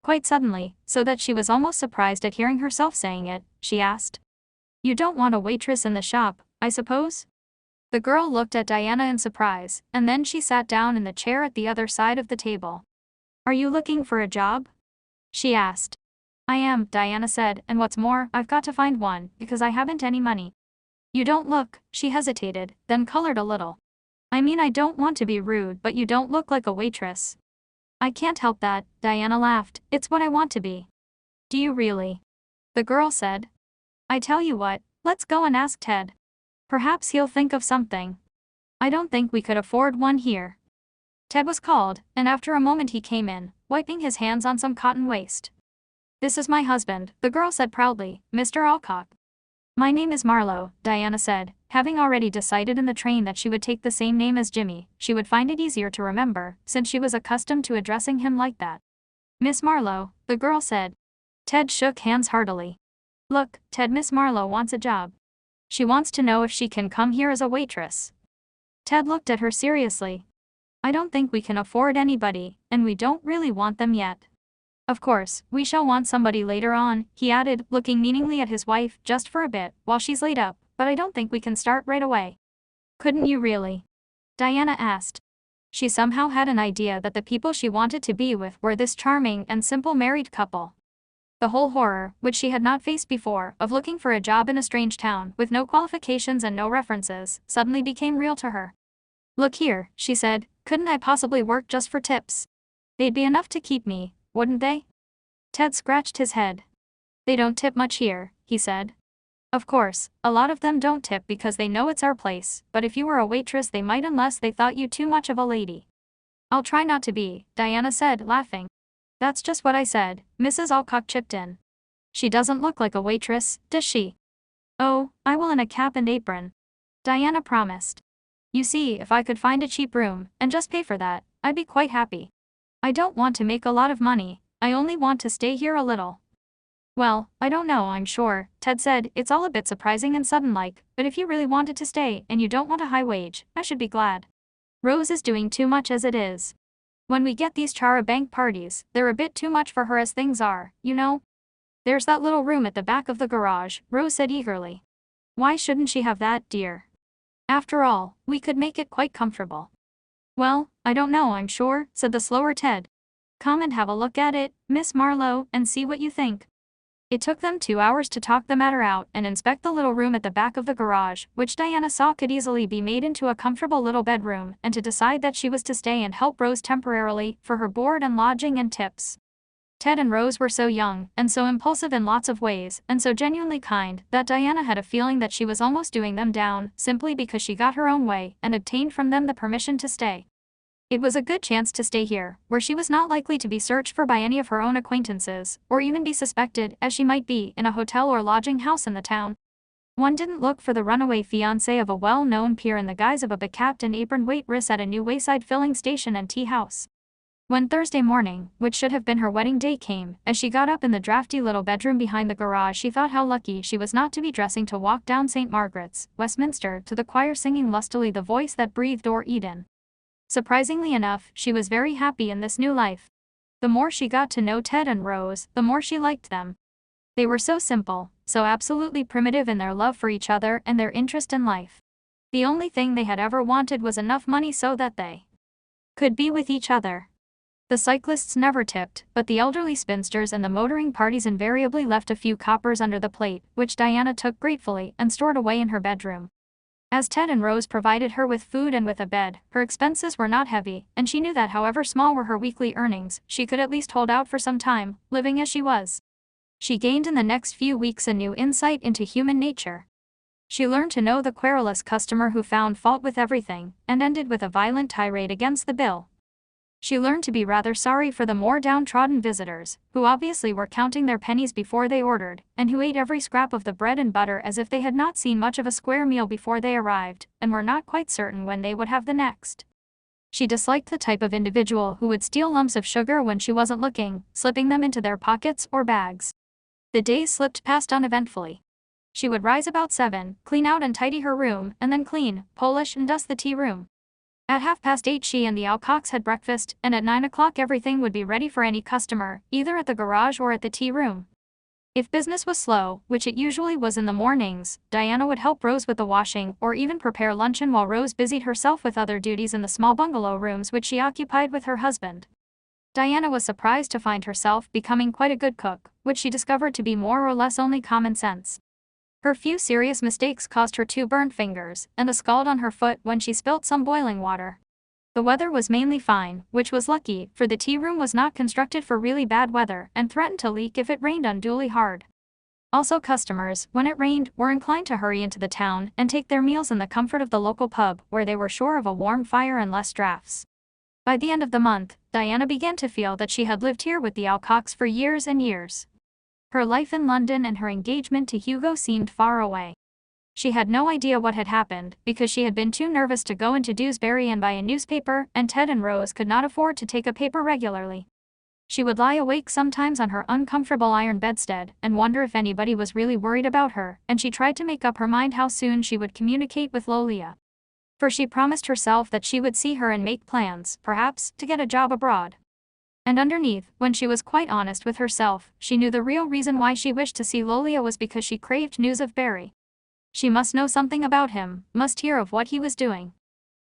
Quite suddenly, so that she was almost surprised at hearing herself saying it, she asked, "You don't want a waitress in the shop, I suppose?" The girl looked at Diana in surprise, and then she sat down in the chair at the other side of the table. "Are you looking for a job?" she asked. "I am," Diana said, "and what's more, I've got to find one, because I haven't any money." "You don't look," she hesitated, then colored a little. "I mean, I don't want to be rude, but you don't look like a waitress." "I can't help that," Diana laughed, "it's what I want to be." "Do you really?" the girl said. "I tell you what, let's go and ask Ted. Perhaps he'll think of something. I don't think we could afford one here." Ted was called, and after a moment he came in, wiping his hands on some cotton waste. "This is my husband," the girl said proudly, "Mr. Alcott." "My name is Marlowe," Diana said, having already decided in the train that she would take the same name as Jimmy. She would find it easier to remember, since she was accustomed to addressing him like that. "Miss Marlowe," the girl said. Ted shook hands heartily. "Look, Ted, Miss Marlowe wants a job. She wants to know if she can come here as a waitress." Ted looked at her seriously. I don't think we can afford anybody, and we don't really want them yet. Of course, we shall want somebody later on, he added, looking meaningly at his wife, just for a bit, while she's laid up, but I don't think we can start right away. Couldn't you really? Diana asked. She somehow had an idea that the people she wanted to be with were this charming and simple married couple. The whole horror, which she had not faced before, of looking for a job in a strange town with no qualifications and no references, suddenly became real to her. Look here, she said, couldn't I possibly work just for tips? They'd be enough to keep me, wouldn't they? Ted scratched his head. They don't tip much here, he said. Of course, a lot of them don't tip because they know it's our place, but if you were a waitress they might unless they thought you too much of a lady. I'll try not to be, Diana said, laughing. That's just what I said, Mrs. Alcock chipped in. She doesn't look like a waitress, does she? Oh, I will in a cap and apron. Diana promised. You see, if I could find a cheap room, and just pay for that, I'd be quite happy. I don't want to make a lot of money, I only want to stay here a little. Well, I don't know, I'm sure, Ted said, it's all a bit surprising and sudden-like, but if you really wanted to stay and you don't want a high wage, I should be glad. Rose is doing too much as it is. When we get these chara bank parties, they're a bit too much for her as things are, you know? There's that little room at the back of the garage, Rose said eagerly. Why shouldn't she have that, dear? After all, we could make it quite comfortable. Well, I don't know, I'm sure, said the slower Ted. Come and have a look at it, Miss Marlowe, and see what you think. It took them 2 hours to talk the matter out and inspect the little room at the back of the garage, which Diana saw could easily be made into a comfortable little bedroom, and to decide that she was to stay and help Rose temporarily, for her board and lodging and tips. Ted and Rose were so young, and so impulsive in lots of ways, and so genuinely kind, that Diana had a feeling that she was almost doing them down, simply because she got her own way, and obtained from them the permission to stay. It was a good chance to stay here, where she was not likely to be searched for by any of her own acquaintances, or even be suspected, as she might be, in a hotel or lodging house in the town. One didn't look for the runaway fiancé of a well-known peer in the guise of a becapped and aproned waitress at a new wayside filling station and tea house. When Thursday morning, which should have been her wedding day, came, as she got up in the drafty little bedroom behind the garage, she thought how lucky she was not to be dressing to walk down St. Margaret's, Westminster, to the choir singing lustily the voice that breathed o'er Eden. Surprisingly enough, she was very happy in this new life. The more she got to know Ted and Rose, the more she liked them. They were so simple, so absolutely primitive in their love for each other and their interest in life. The only thing they had ever wanted was enough money so that they could be with each other. The cyclists never tipped, but the elderly spinsters and the motoring parties invariably left a few coppers under the plate, which Diana took gratefully and stored away in her bedroom. As Ted and Rose provided her with food and with a bed, her expenses were not heavy, and she knew that however small were her weekly earnings, she could at least hold out for some time, living as she was. She gained in the next few weeks a new insight into human nature. She learned to know the querulous customer who found fault with everything, and ended with a violent tirade against the bill. She learned to be rather sorry for the more downtrodden visitors, who obviously were counting their pennies before they ordered, and who ate every scrap of the bread and butter as if they had not seen much of a square meal before they arrived, and were not quite certain when they would have the next. She disliked the type of individual who would steal lumps of sugar when she wasn't looking, slipping them into their pockets or bags. The days slipped past uneventfully. She would rise about 7, clean out and tidy her room, and then clean, polish and dust the tea room. At 8:30 she and the Alcocks had breakfast, and at 9 o'clock everything would be ready for any customer, either at the garage or at the tea room. If business was slow, which it usually was in the mornings, Diana would help Rose with the washing or even prepare luncheon while Rose busied herself with other duties in the small bungalow rooms which she occupied with her husband. Diana was surprised to find herself becoming quite a good cook, which she discovered to be more or less only common sense. Her few serious mistakes caused her 2 burnt fingers, and a scald on her foot when she spilt some boiling water. The weather was mainly fine, which was lucky, for the tea room was not constructed for really bad weather and threatened to leak if it rained unduly hard. Also customers, when it rained, were inclined to hurry into the town and take their meals in the comfort of the local pub, where they were sure of a warm fire and less drafts. By the end of the month, Diana began to feel that she had lived here with the Alcocks for years and years. Her life in London and her engagement to Hugo seemed far away. She had no idea what had happened, because she had been too nervous to go into Dewsbury and buy a newspaper, and Ted and Rose could not afford to take a paper regularly. She would lie awake sometimes on her uncomfortable iron bedstead, and wonder if anybody was really worried about her, and she tried to make up her mind how soon she would communicate with Lolia. For she promised herself that she would see her and make plans, perhaps, to get a job abroad. And underneath, when she was quite honest with herself, she knew the real reason why she wished to see Lolia was because she craved news of Barry. She must know something about him, must hear of what he was doing.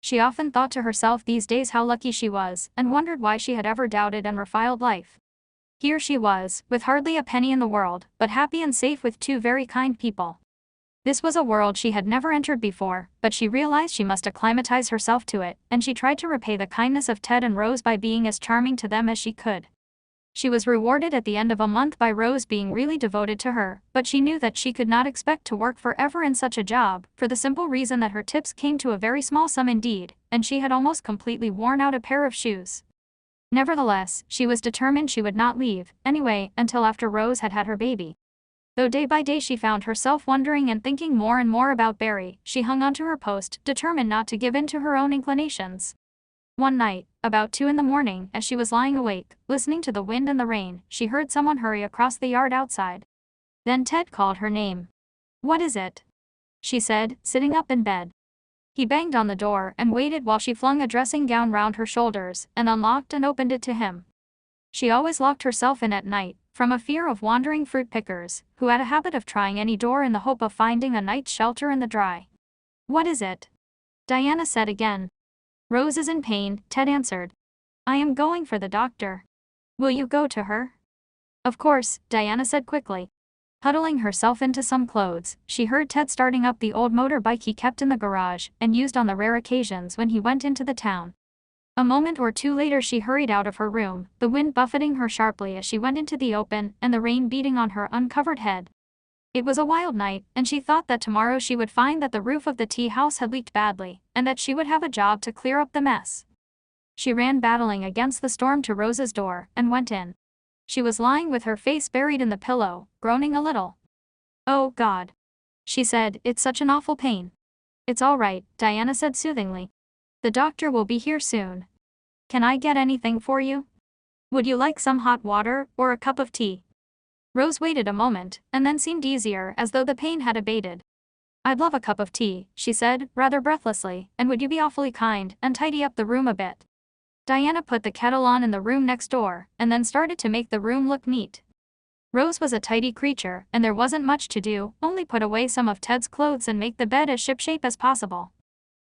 She often thought to herself these days how lucky she was, and wondered why she had ever doubted and reviled life. Here she was, with hardly a penny in the world, but happy and safe with two very kind people. This was a world she had never entered before, but she realized she must acclimatize herself to it, and she tried to repay the kindness of Ted and Rose by being as charming to them as she could. She was rewarded at the end of a month by Rose being really devoted to her, but she knew that she could not expect to work forever in such a job, for the simple reason that her tips came to a very small sum indeed, and she had almost completely worn out a pair of shoes. Nevertheless, she was determined she would not leave, anyway, until after Rose had had her baby. Though day by day she found herself wondering and thinking more and more about Barry, she hung onto her post, determined not to give in to her own inclinations. One night, about 2 in the morning, as she was lying awake, listening to the wind and the rain, she heard someone hurry across the yard outside. Then Ted called her name. "What is it?" she said, sitting up in bed. He banged on the door and waited while she flung a dressing gown round her shoulders, and unlocked and opened it to him. She always locked herself in at night, from a fear of wandering fruit pickers, who had a habit of trying any door in the hope of finding a night's shelter in the dry. "What is it?" Diana said again. "Rose is in pain," Ted answered. "I am going for the doctor. Will you go to her?" "Of course," Diana said quickly. Huddling herself into some clothes, she heard Ted starting up the old motorbike he kept in the garage, and used on the rare occasions when he went into the town. A moment or two later she hurried out of her room, the wind buffeting her sharply as she went into the open, and the rain beating on her uncovered head. It was a wild night, and she thought that tomorrow she would find that the roof of the tea house had leaked badly, and that she would have a job to clear up the mess. She ran battling against the storm to Rose's door, and went in. She was lying with her face buried in the pillow, groaning a little. "Oh, God," she said, "it's such an awful pain." "It's all right," Diana said soothingly. "The doctor will be here soon. Can I get anything for you? Would you like some hot water, or a cup of tea?" Rose waited a moment, and then seemed easier, as though the pain had abated. "I'd love a cup of tea," she said, rather breathlessly, "and would you be awfully kind, and tidy up the room a bit?" Diana put the kettle on in the room next door, and then started to make the room look neat. Rose was a tidy creature, and there wasn't much to do, only put away some of Ted's clothes and make the bed as shipshape as possible.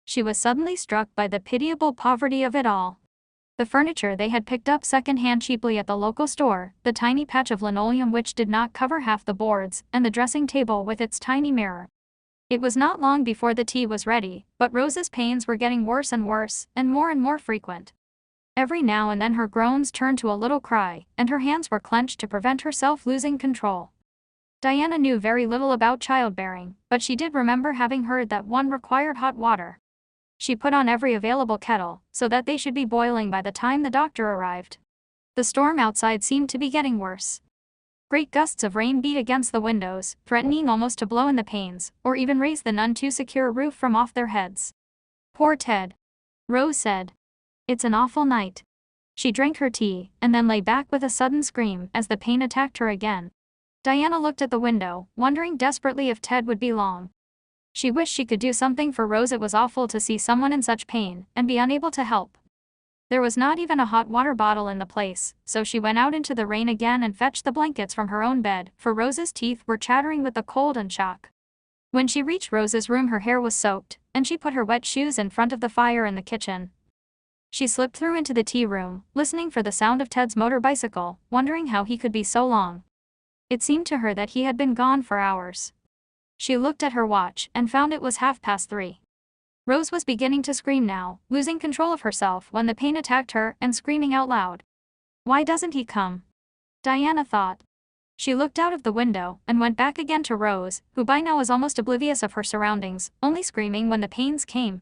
She was suddenly struck by the pitiable poverty of it all. The furniture they had picked up second-hand cheaply at the local store, the tiny patch of linoleum which did not cover half the boards, and the dressing table with its tiny mirror. It was not long before the tea was ready, but Rose's pains were getting worse and more frequent. Every now and then her groans turned to a little cry, and her hands were clenched to prevent herself losing control. Diana knew very little about childbearing, but she did remember having heard that one required hot water. She put on every available kettle, so that they should be boiling by the time the doctor arrived. The storm outside seemed to be getting worse. Great gusts of rain beat against the windows, threatening almost to blow in the panes, or even raise the none too secure roof from off their heads. "Poor Ted," Rose said. "It's an awful night." She drank her tea, and then lay back with a sudden scream as the pain attacked her again. Diana looked at the window, wondering desperately if Ted would be long. She wished she could do something for Rose. It was awful to see someone in such pain, and be unable to help. There was not even a hot water bottle in the place, so she went out into the rain again and fetched the blankets from her own bed, for Rose's teeth were chattering with the cold and shock. When she reached Rose's room her hair was soaked, and she put her wet shoes in front of the fire in the kitchen. She slipped through into the tea room, listening for the sound of Ted's motor bicycle, wondering how he could be so long. It seemed to her that he had been gone for hours. She looked at her watch, and found it was 3:30. Rose was beginning to scream now, losing control of herself when the pain attacked her, and screaming out loud. "Why doesn't he come?" Diana thought. She looked out of the window, and went back again to Rose, who by now was almost oblivious of her surroundings, only screaming when the pains came.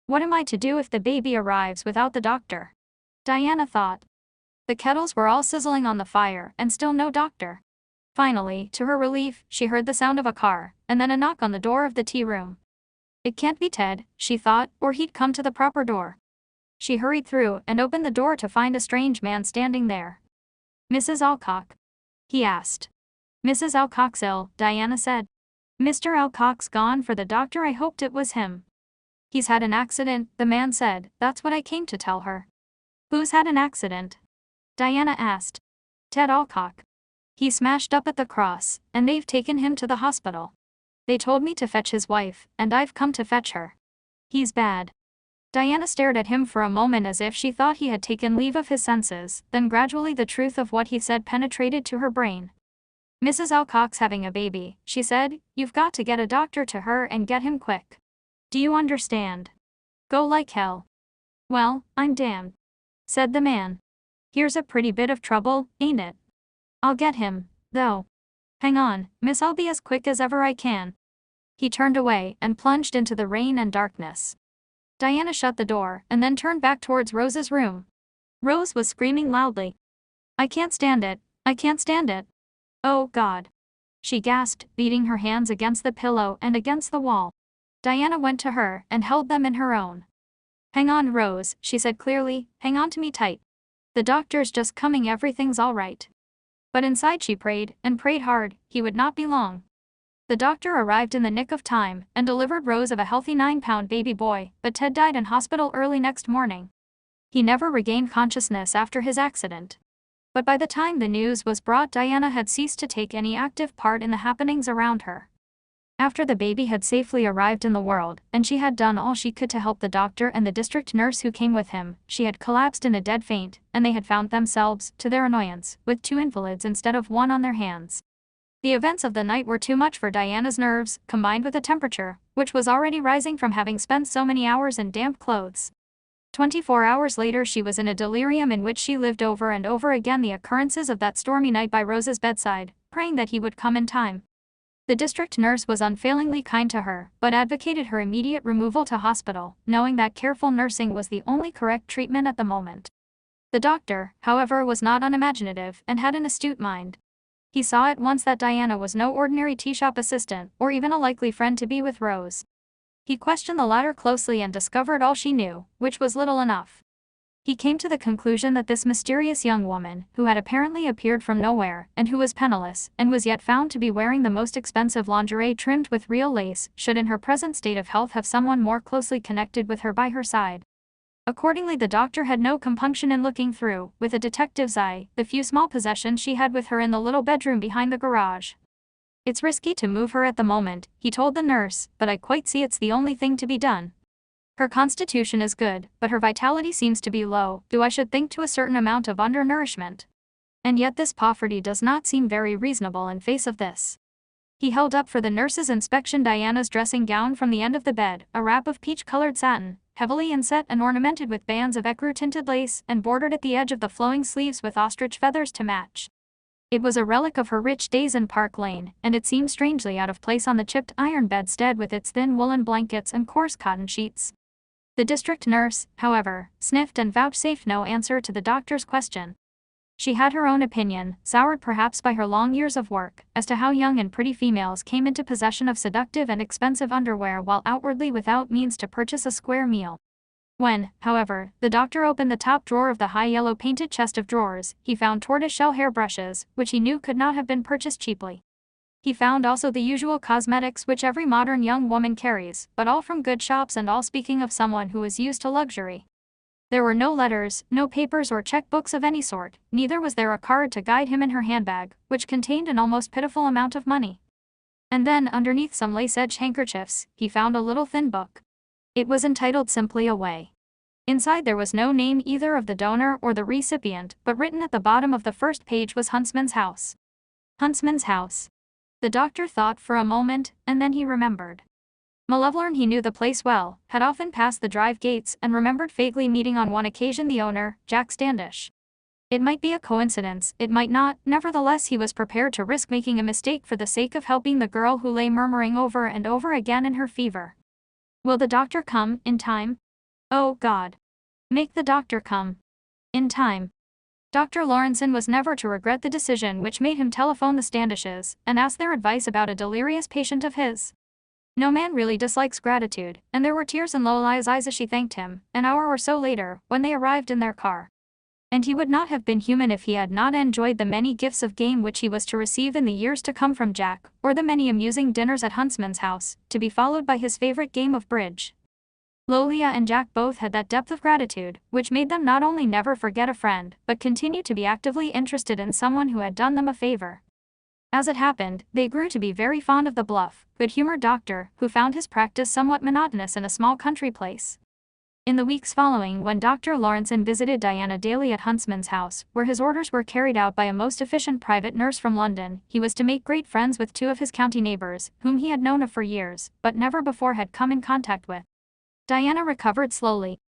"What am I to do if the baby arrives without the doctor?" Diana thought. The kettles were all sizzling on the fire, and still no doctor. Finally, to her relief, she heard the sound of a car, and then a knock on the door of the tea room. It can't be Ted, she thought, or he'd come to the proper door. She hurried through and opened the door to find a strange man standing there. "Mrs. Alcock?" he asked. "Mrs. Alcock's ill," Diana said. "Mr. Alcock's gone for the doctor. I hoped it was him." He's had an accident, the man said. That's what I came to tell her. Who's had an accident? Diana asked. Ted Alcock. He smashed up at the cross, and they've taken him to the hospital. They told me to fetch his wife, and I've come to fetch her. He's bad. Diana stared at him for a moment as if she thought he had taken leave of his senses, then gradually the truth of what he said penetrated to her brain. Mrs. Alcock's having a baby, she said. You've got to get a doctor to her and get him quick. Do you understand? Go like hell. Well, I'm damned, said the man. Here's a pretty bit of trouble, ain't it? I'll get him, though. Hang on, miss, I'll be as quick as ever I can. He turned away and plunged into the rain and darkness. Diana shut the door and then turned back towards Rose's room. Rose was screaming loudly. I can't stand it, I can't stand it. Oh God. She gasped, beating her hands against the pillow and against the wall. Diana went to her and held them in her own. Hang on, Rose, she said clearly, hang on to me tight. The doctor's just coming, everything's all right. But inside she prayed, and prayed hard, he would not be long. The doctor arrived in the nick of time and delivered Rose of a healthy 9-pound baby boy, but Ted died in hospital early next morning. He never regained consciousness after his accident. But by the time the news was brought, Diana had ceased to take any active part in the happenings around her. After the baby had safely arrived in the world, and she had done all she could to help the doctor and the district nurse who came with him, she had collapsed in a dead faint, and they had found themselves, to their annoyance, with 2 invalids instead of 1 on their hands. The events of the night were too much for Diana's nerves, combined with the temperature, which was already rising from having spent so many hours in damp clothes. 24 hours later she was in a delirium in which she lived over and over again the occurrences of that stormy night by Rose's bedside, praying that he would come in time. The district nurse was unfailingly kind to her, but advocated her immediate removal to hospital, knowing that careful nursing was the only correct treatment at the moment. The doctor, however, was not unimaginative and had an astute mind. He saw at once that Diana was no ordinary tea-shop assistant, or even a likely friend to be with Rose. He questioned the latter closely and discovered all she knew, which was little enough. He came to the conclusion that this mysterious young woman, who had apparently appeared from nowhere, and who was penniless, and was yet found to be wearing the most expensive lingerie trimmed with real lace, should in her present state of health have someone more closely connected with her by her side. Accordingly, the doctor had no compunction in looking through, with a detective's eye, the few small possessions she had with her in the little bedroom behind the garage. It's risky to move her at the moment, he told the nurse, but I quite see it's the only thing to be done. Her constitution is good, but her vitality seems to be low, due I should think to a certain amount of undernourishment. And yet this poverty does not seem very reasonable in face of this. He held up for the nurse's inspection Diana's dressing gown from the end of the bed, a wrap of peach-colored satin, heavily inset and ornamented with bands of ecru-tinted lace and bordered at the edge of the flowing sleeves with ostrich feathers to match. It was a relic of her rich days in Park Lane, and it seemed strangely out of place on the chipped iron bedstead with its thin woolen blankets and coarse cotton sheets. The district nurse, however, sniffed and vouchsafed no answer to the doctor's question. She had her own opinion, soured perhaps by her long years of work, as to how young and pretty females came into possession of seductive and expensive underwear while outwardly without means to purchase a square meal. When, however, the doctor opened the top drawer of the high yellow painted chest of drawers, he found tortoiseshell hairbrushes, which he knew could not have been purchased cheaply. He found also the usual cosmetics which every modern young woman carries, but all from good shops and all speaking of someone who was used to luxury. There were no letters, no papers or checkbooks of any sort, neither was there a card to guide him in her handbag, which contained an almost pitiful amount of money. And then, underneath some lace-edged handkerchiefs, he found a little thin book. It was entitled simply Away. Inside there was no name either of the donor or the recipient, but written at the bottom of the first page was Huntsman's house. Huntsman's house. The doctor thought for a moment, and then he remembered. Malevolent, he knew the place well, had often passed the drive gates and remembered vaguely meeting on one occasion the owner, Jack Standish. It might be a coincidence, it might not, nevertheless he was prepared to risk making a mistake for the sake of helping the girl who lay murmuring over and over again in her fever. Will the doctor come, in time? Oh God. Make the doctor come. In time. Dr. Lawrenson was never to regret the decision which made him telephone the Standishes and ask their advice about a delirious patient of his. No man really dislikes gratitude, and there were tears in Lola's eyes as she thanked him, an hour or so later, when they arrived in their car. And he would not have been human if he had not enjoyed the many gifts of game which he was to receive in the years to come from Jack, or the many amusing dinners at Huntsman's house, to be followed by his favorite game of bridge. Lolia and Jack both had that depth of gratitude, which made them not only never forget a friend, but continue to be actively interested in someone who had done them a favor. As it happened, they grew to be very fond of the bluff, good-humored doctor, who found his practice somewhat monotonous in a small country place. In the weeks following, when Dr. Lawrenson visited Diana daily at Huntsman's house, where his orders were carried out by a most efficient private nurse from London, he was to make great friends with two of his county neighbors, whom he had known of for years, but never before had come in contact with. Diana recovered slowly.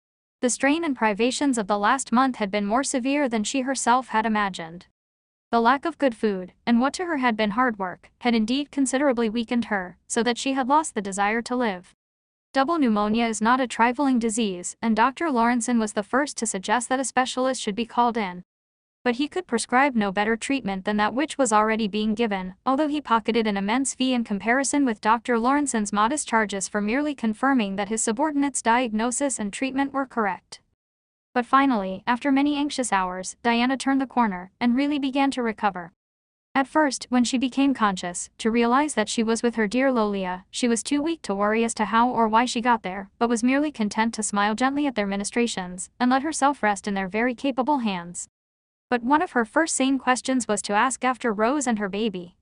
The strain and privations of the last month had been more severe than she herself had imagined. The lack of good food, and what to her had been hard work, had indeed considerably weakened her, so that she had lost the desire to live. Double pneumonia is not a trifling disease, and Dr. Lawrenson was the first to suggest that a specialist should be called in. But he could prescribe no better treatment than that which was already being given, although he pocketed an immense fee in comparison with Dr. Lawrenson's modest charges for merely confirming that his subordinate's diagnosis and treatment were correct. But finally, after many anxious hours, Diana turned the corner, and really began to recover. At first, when she became conscious, to realize that she was with her dear Lolia, she was too weak to worry as to how or why she got there, but was merely content to smile gently at their ministrations, and let herself rest in their very capable hands. But one of her first sane questions was to ask after Rose and her baby.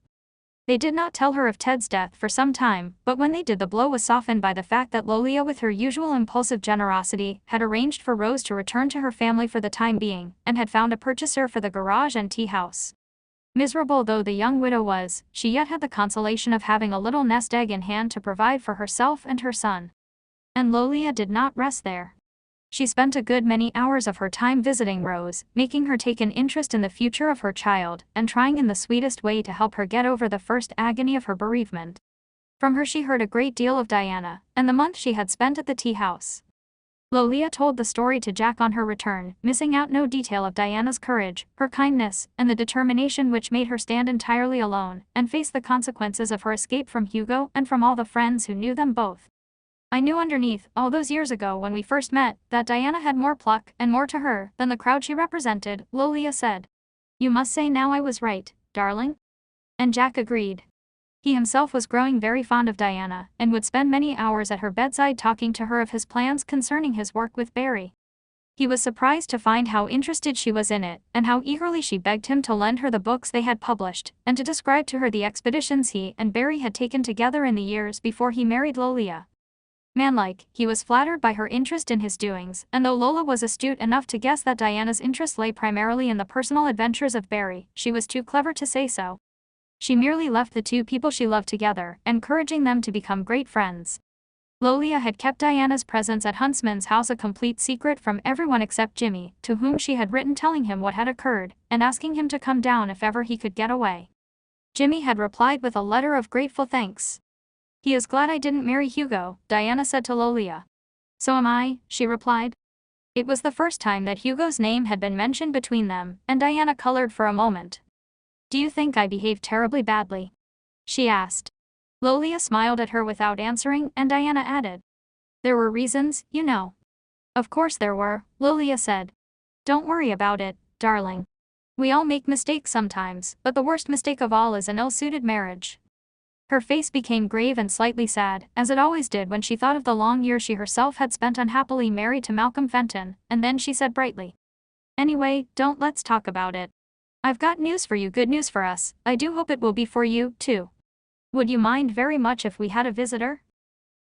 They did not tell her of Ted's death for some time, but when they did, the blow was softened by the fact that Lolia, with her usual impulsive generosity, had arranged for Rose to return to her family for the time being, and had found a purchaser for the garage and tea house. Miserable though the young widow was, she yet had the consolation of having a little nest egg in hand to provide for herself and her son. And Lolia did not rest there. She spent a good many hours of her time visiting Rose, making her take an interest in the future of her child, and trying in the sweetest way to help her get over the first agony of her bereavement. From her she heard a great deal of Diana, and the month she had spent at the tea house. Lolia told the story to Jack on her return, missing out no detail of Diana's courage, her kindness, and the determination which made her stand entirely alone, and face the consequences of her escape from Hugo and from all the friends who knew them both. I knew underneath, all those years ago when we first met, that Diana had more pluck, and more to her, than the crowd she represented, Lolia said. You must say now I was right, darling? And Jack agreed. He himself was growing very fond of Diana, and would spend many hours at her bedside talking to her of his plans concerning his work with Barry. He was surprised to find how interested she was in it, and how eagerly she begged him to lend her the books they had published, and to describe to her the expeditions he and Barry had taken together in the years before he married Lolia. Manlike, he was flattered by her interest in his doings, and though Lola was astute enough to guess that Diana's interest lay primarily in the personal adventures of Barry, she was too clever to say so. She merely left the two people she loved together, encouraging them to become great friends. Lolia had kept Diana's presence at Huntsman's house a complete secret from everyone except Jimmy, to whom she had written telling him what had occurred, and asking him to come down if ever he could get away. Jimmy had replied with a letter of grateful thanks. He is glad I didn't marry Hugo, Diana said to Lolia. So am I, she replied. It was the first time that Hugo's name had been mentioned between them, and Diana colored for a moment. Do you think I behaved terribly badly? She asked. Lolia smiled at her without answering, and Diana added. There were reasons, you know. Of course there were, Lolia said. Don't worry about it, darling. We all make mistakes sometimes, but the worst mistake of all is an ill-suited marriage. Her face became grave and slightly sad, as it always did when she thought of the long years she herself had spent unhappily married to Malcolm Fenton, and then she said brightly. Anyway, let's talk about it. I've got news for you, good news for us. I do hope it will be for you, too. Would you mind very much if we had a visitor?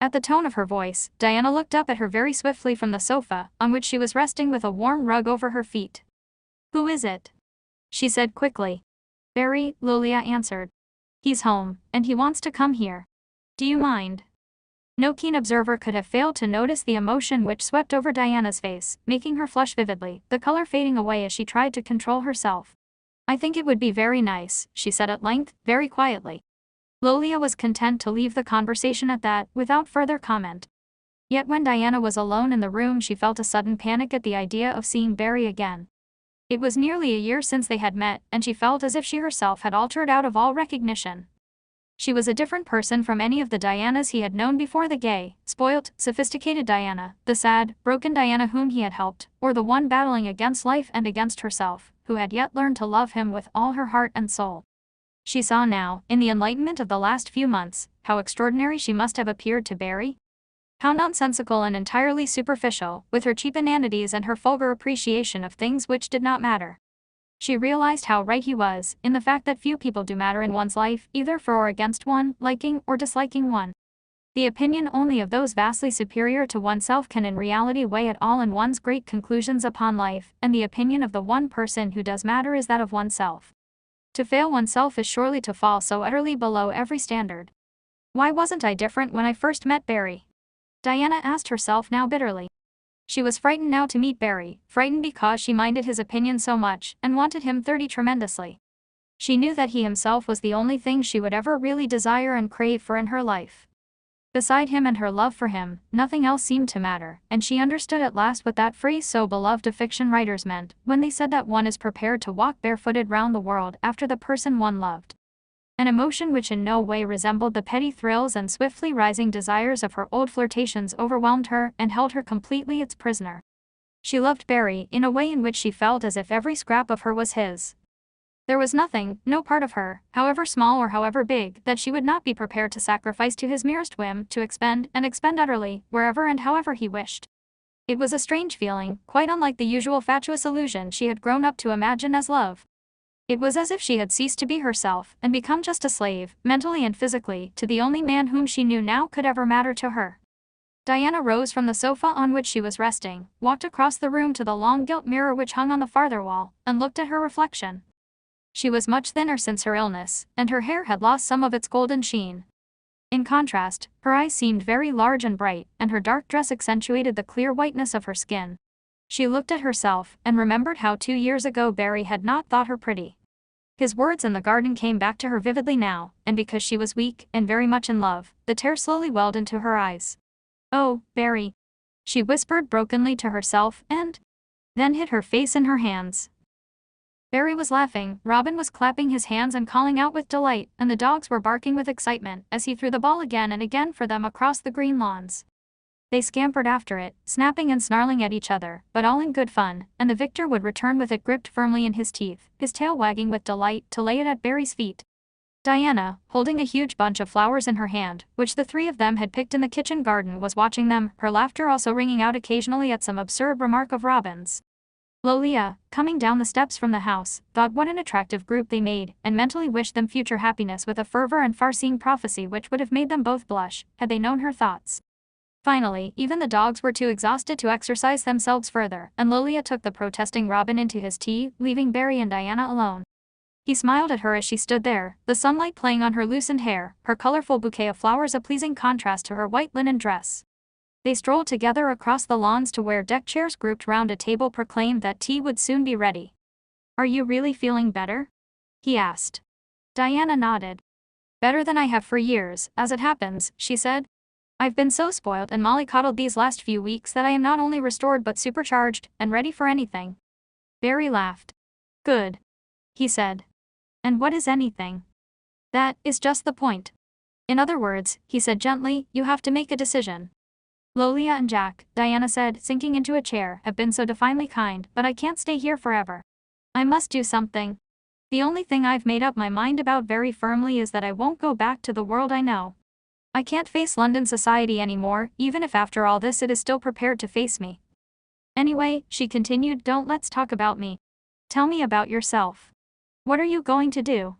At the tone of her voice, Diana looked up at her very swiftly from the sofa, on which she was resting with a warm rug over her feet. Who is it? She said quickly. Barry, Lolia answered. He's home, and he wants to come here. Do you mind? No keen observer could have failed to notice the emotion which swept over Diana's face, making her flush vividly, the color fading away as she tried to control herself. I think it would be very nice, she said at length, very quietly. Lolia was content to leave the conversation at that, without further comment. Yet when Diana was alone in the room she felt a sudden panic at the idea of seeing Barry again. It was nearly a year since they had met, and she felt as if she herself had altered out of all recognition. She was a different person from any of the Dianas he had known before, the gay, spoilt, sophisticated Diana, the sad, broken Diana whom he had helped, or the one battling against life and against herself, who had yet learned to love him with all her heart and soul. She saw now, in the enlightenment of the last few months, how extraordinary she must have appeared to Barry. How nonsensical and entirely superficial, with her cheap inanities and her vulgar appreciation of things which did not matter. She realized how right he was, in the fact that few people do matter in one's life, either for or against one, liking or disliking one. The opinion only of those vastly superior to oneself can in reality weigh at all in one's great conclusions upon life, and the opinion of the one person who does matter is that of oneself. To fail oneself is surely to fall so utterly below every standard. Why wasn't I different when I first met Barry? Diana asked herself now bitterly. She was frightened now to meet Barry, frightened because she minded his opinion so much, and wanted him 30 tremendously. She knew that he himself was the only thing she would ever really desire and crave for in her life. Beside him and her love for him, nothing else seemed to matter, and she understood at last what that phrase so beloved of fiction writers meant, when they said that one is prepared to walk barefooted round the world after the person one loved. An emotion which in no way resembled the petty thrills and swiftly rising desires of her old flirtations overwhelmed her and held her completely its prisoner. She loved Barry in a way in which she felt as if every scrap of her was his. There was nothing, no part of her, however small or however big, that she would not be prepared to sacrifice to his merest whim, to expend utterly, wherever and however he wished. It was a strange feeling, quite unlike the usual fatuous illusion she had grown up to imagine as love. It was as if she had ceased to be herself, and become just a slave, mentally and physically, to the only man whom she knew now could ever matter to her. Diana rose from the sofa on which she was resting, walked across the room to the long gilt mirror which hung on the farther wall, and looked at her reflection. She was much thinner since her illness, and her hair had lost some of its golden sheen. In contrast, her eyes seemed very large and bright, and her dark dress accentuated the clear whiteness of her skin. She looked at herself, and remembered how 2 years ago Barry had not thought her pretty. His words in the garden came back to her vividly now, and because she was weak, and very much in love, the tears slowly welled into her eyes. "Oh, Barry," she whispered brokenly to herself, and then hid her face in her hands. Barry was laughing, Robin was clapping his hands and calling out with delight, and the dogs were barking with excitement as he threw the ball again and again for them across the green lawns. They scampered after it, snapping and snarling at each other, but all in good fun, and the victor would return with it gripped firmly in his teeth, his tail wagging with delight, to lay it at Barry's feet. Diana, holding a huge bunch of flowers in her hand, which the three of them had picked in the kitchen garden, was watching them, her laughter also ringing out occasionally at some absurd remark of Robin's. Lolia, coming down the steps from the house, thought what an attractive group they made, and mentally wished them future happiness with a fervor and far-seeing prophecy which would have made them both blush, had they known her thoughts. Finally, even the dogs were too exhausted to exercise themselves further, and Lolia took the protesting Robin into his tea, leaving Barry and Diana alone. He smiled at her as she stood there, the sunlight playing on her loosened hair, her colorful bouquet of flowers a pleasing contrast to her white linen dress. They strolled together across the lawns to where deck chairs grouped round a table proclaimed that tea would soon be ready. "Are you really feeling better?" he asked. Diana nodded. "Better than I have for years, as it happens," she said. "I've been so spoiled and mollycoddled these last few weeks that I am not only restored but supercharged, and ready for anything." Barry laughed. "Good," he said. "And what is anything?" "That is just the point. In other words," he said gently, "you have to make a decision." "Lolia and Jack," Diana said, sinking into a chair, "have been so divinely kind, but I can't stay here forever. I must do something. The only thing I've made up my mind about very firmly is that I won't go back to the world I know. I can't face London society anymore, even if after all this it is still prepared to face me. Anyway," she continued, let's talk about me. Tell me about yourself. What are you going to do?"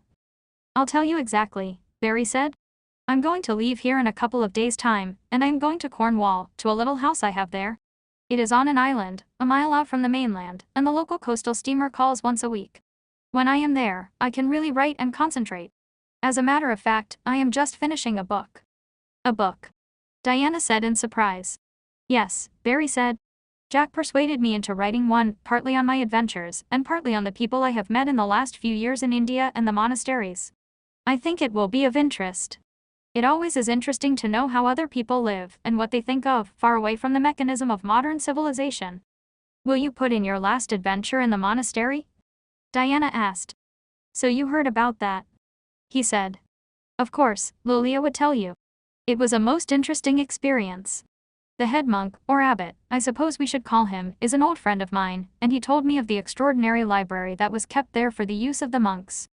"I'll tell you exactly," Barry said. "I'm going to leave here in a couple of days' time, and I am going to Cornwall, to a little house I have there. It is on an island, a mile out from the mainland, and the local coastal steamer calls once a week. When I am there, I can really write and concentrate. As a matter of fact, I am just finishing a book." "A book?" Diana said in surprise. "Yes," Barry said. "Jack persuaded me into writing one, partly on my adventures, and partly on the people I have met in the last few years in India and the monasteries. I think it will be of interest. It always is interesting to know how other people live, and what they think of, far away from the mechanism of modern civilization." "Will you put in your last adventure in the monastery?" Diana asked. "So you heard about that?" he said. "Of course, Lolia would tell you. It was a most interesting experience. The head monk, or abbot, I suppose we should call him, is an old friend of mine, and he told me of the extraordinary library that was kept there for the use of the monks.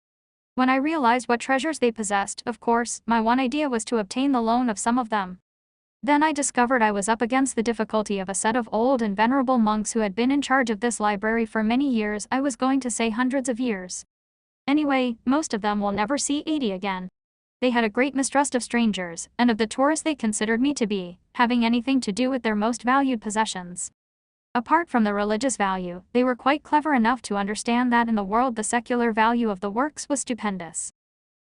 When I realized what treasures they possessed, of course, my one idea was to obtain the loan of some of them. Then I discovered I was up against the difficulty of a set of old and venerable monks who had been in charge of this library for many years, I was going to say hundreds of years. Anyway, most of them will never see 80 again. They had a great mistrust of strangers, and of the tourist they considered me to be, having anything to do with their most valued possessions. Apart from the religious value, they were quite clever enough to understand that in the world the secular value of the works was stupendous.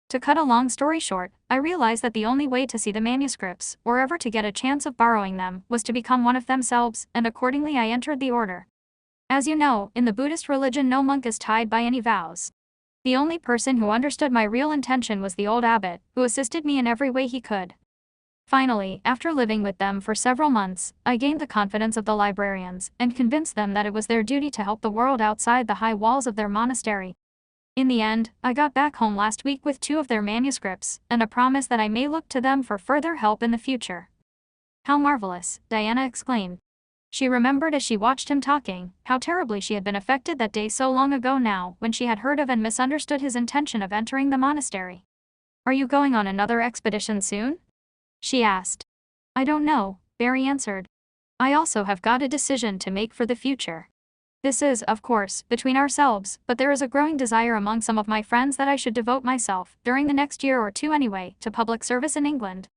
To cut a long story short, I realized that the only way to see the manuscripts, or ever to get a chance of borrowing them, was to become one of themselves, and accordingly I entered the order. As you know, in the Buddhist religion no monk is tied by any vows. The only person who understood my real intention was the old abbot, who assisted me in every way he could. Finally, after living with them for several months, I gained the confidence of the librarians, and convinced them that it was their duty to help the world outside the high walls of their monastery. In the end, I got back home last week with 2 of their manuscripts, and a promise that I may look to them for further help in the future. How marvelous, Diana exclaimed. She remembered as she watched him talking, how terribly she had been affected that day so long ago now, when she had heard of and misunderstood his intention of entering the monastery. Are you going on another expedition soon? She asked. I don't know, Barry answered. I also have got a decision to make for the future. This is, of course, between ourselves, but there is a growing desire among some of my friends that I should devote myself, during the next year or 2 anyway, to public service in England.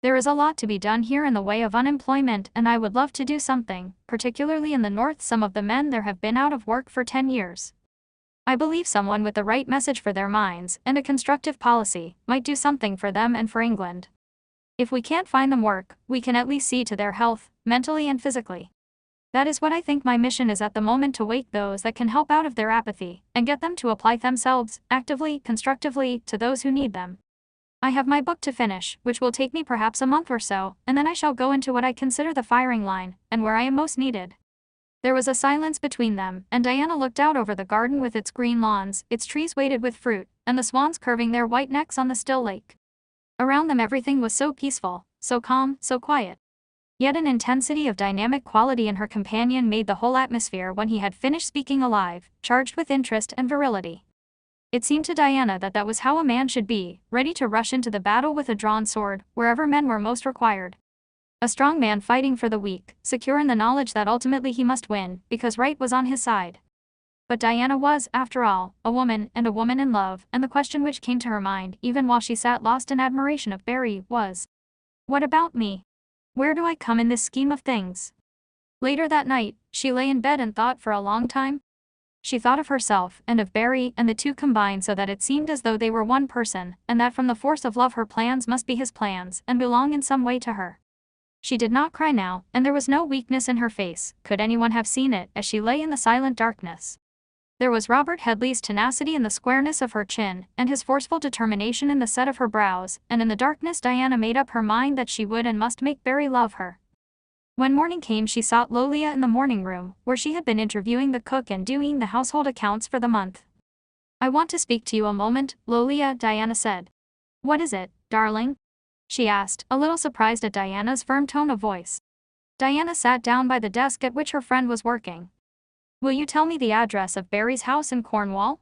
There is a lot to be done here in the way of unemployment, and I would love to do something, particularly in the north. Some of the men there have been out of work for 10 years. I believe someone with the right message for their minds, and a constructive policy, might do something for them and for England. If we can't find them work, we can at least see to their health, mentally and physically. That is what I think my mission is at the moment, to wake those that can help out of their apathy, and get them to apply themselves, actively, constructively, to those who need them. I have my book to finish, which will take me perhaps a month or so, and then I shall go into what I consider the firing line, and where I am most needed. There was a silence between them, and Diana looked out over the garden with its green lawns, its trees weighted with fruit, and the swans curving their white necks on the still lake. Around them everything was so peaceful, so calm, so quiet. Yet an intensity of dynamic quality in her companion made the whole atmosphere, when he had finished speaking, alive, charged with interest and virility. It seemed to Diana that that was how a man should be, ready to rush into the battle with a drawn sword, wherever men were most required. A strong man fighting for the weak, secure in the knowledge that ultimately he must win, because right was on his side. But Diana was, after all, a woman, and a woman in love, and the question which came to her mind, even while she sat lost in admiration of Barry, was, what about me? Where do I come in this scheme of things? Later that night, she lay in bed and thought for a long time. She thought of herself, and of Barry, and the two combined so that it seemed as though they were one person, and that from the force of love her plans must be his plans, and belong in some way to her. She did not cry now, and there was no weakness in her face, could anyone have seen it, as she lay in the silent darkness. There was Robert Headley's tenacity in the squareness of her chin, and his forceful determination in the set of her brows, and in the darkness Diana made up her mind that she would and must make Barry love her. When morning came she sought Lolia in the morning room, where she had been interviewing the cook and doing the household accounts for the month. I want to speak to you a moment, Lolia, Diana said. What is it, darling? She asked, a little surprised at Diana's firm tone of voice. Diana sat down by the desk at which her friend was working. Will you tell me the address of Barry's house in Cornwall?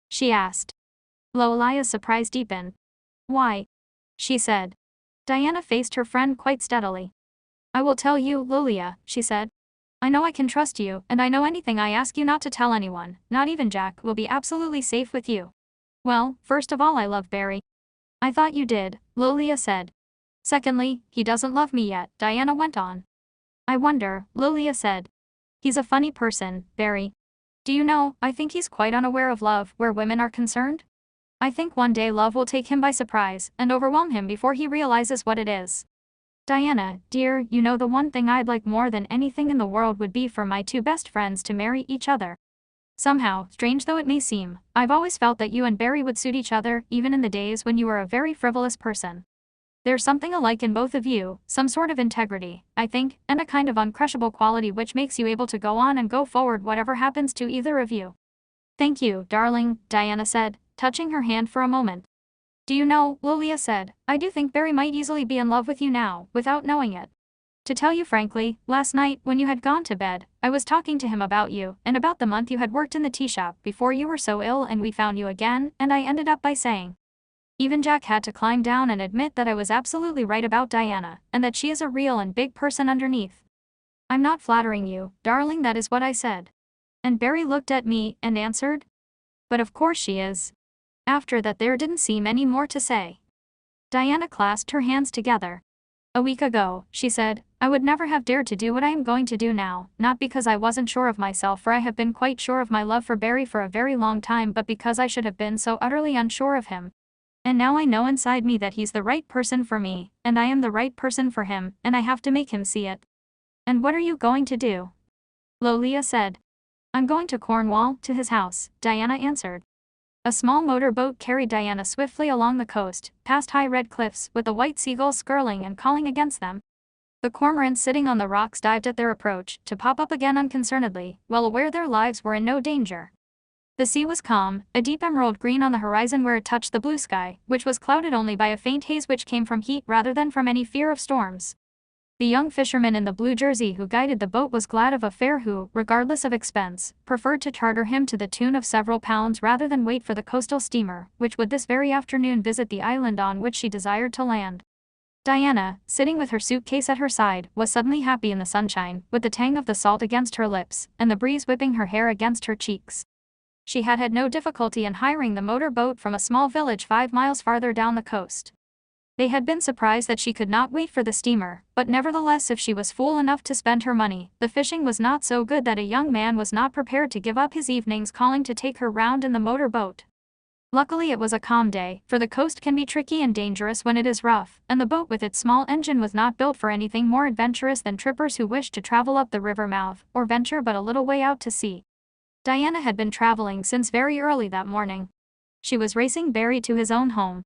She asked. Lolia's surprise deepened. Why? She said. Diana faced her friend quite steadily. I will tell you, Lolia, she said. I know I can trust you, and I know anything I ask you not to tell anyone, not even Jack, will be absolutely safe with you. Well, first of all, I love Barry. I thought you did, Lolia said. Secondly, he doesn't love me yet, Diana went on. I wonder, Lolia said. He's a funny person, Barry. Do you know, I think he's quite unaware of love where women are concerned? I think one day love will take him by surprise, and overwhelm him before he realizes what it is. Diana, dear, you know the one thing I'd like more than anything in the world would be for my 2 best friends to marry each other. Somehow, strange though it may seem, I've always felt that you and Barry would suit each other, even in the days when you were a very frivolous person. There's something alike in both of you, some sort of integrity, I think, and a kind of uncrushable quality which makes you able to go on and go forward whatever happens to either of you. Thank you, darling, Diana said, touching her hand for a moment. Do you know, Lolia said, I do think Barry might easily be in love with you now, without knowing it. To tell you frankly, last night, when you had gone to bed, I was talking to him about you, and about the month you had worked in the tea shop before you were so ill and we found you again, and I ended up by saying, Even Jack had to climb down and admit that I was absolutely right about Diana, and that she is a real and big person underneath. I'm not flattering you, darling, that is what I said. And Barry looked at me and answered, but of course she is. After that there didn't seem any more to say. Diana clasped her hands together. A week ago, she said, I would never have dared to do what I am going to do now, not because I wasn't sure of myself, for I have been quite sure of my love for Barry for a very long time, but because I should have been so utterly unsure of him. And now I know inside me that he's the right person for me, and I am the right person for him, and I have to make him see it. And what are you going to do? Lolia said. I'm going to Cornwall, to his house, Diana answered. A small motor boat carried Diana swiftly along the coast, past high red cliffs, with the white seagulls skirling and calling against them. The cormorants sitting on the rocks dived at their approach, to pop up again unconcernedly, well aware their lives were in no danger. The sea was calm, a deep emerald green on the horizon where it touched the blue sky, which was clouded only by a faint haze which came from heat rather than from any fear of storms. The young fisherman in the blue jersey who guided the boat was glad of a fare who, regardless of expense, preferred to charter him to the tune of several pounds rather than wait for the coastal steamer, which would this very afternoon visit the island on which she desired to land. Diana, sitting with her suitcase at her side, was suddenly happy in the sunshine, with the tang of the salt against her lips, and the breeze whipping her hair against her cheeks. She had had no difficulty in hiring the motor boat from a small village 5 miles farther down the coast. They had been surprised that she could not wait for the steamer, but nevertheless if she was fool enough to spend her money, the fishing was not so good that a young man was not prepared to give up his evenings calling to take her round in the motor boat. Luckily it was a calm day, for the coast can be tricky and dangerous when it is rough, and the boat with its small engine was not built for anything more adventurous than trippers who wished to travel up the river mouth, or venture but a little way out to sea. Diana had been traveling since very early that morning. She was racing Barry to his own home.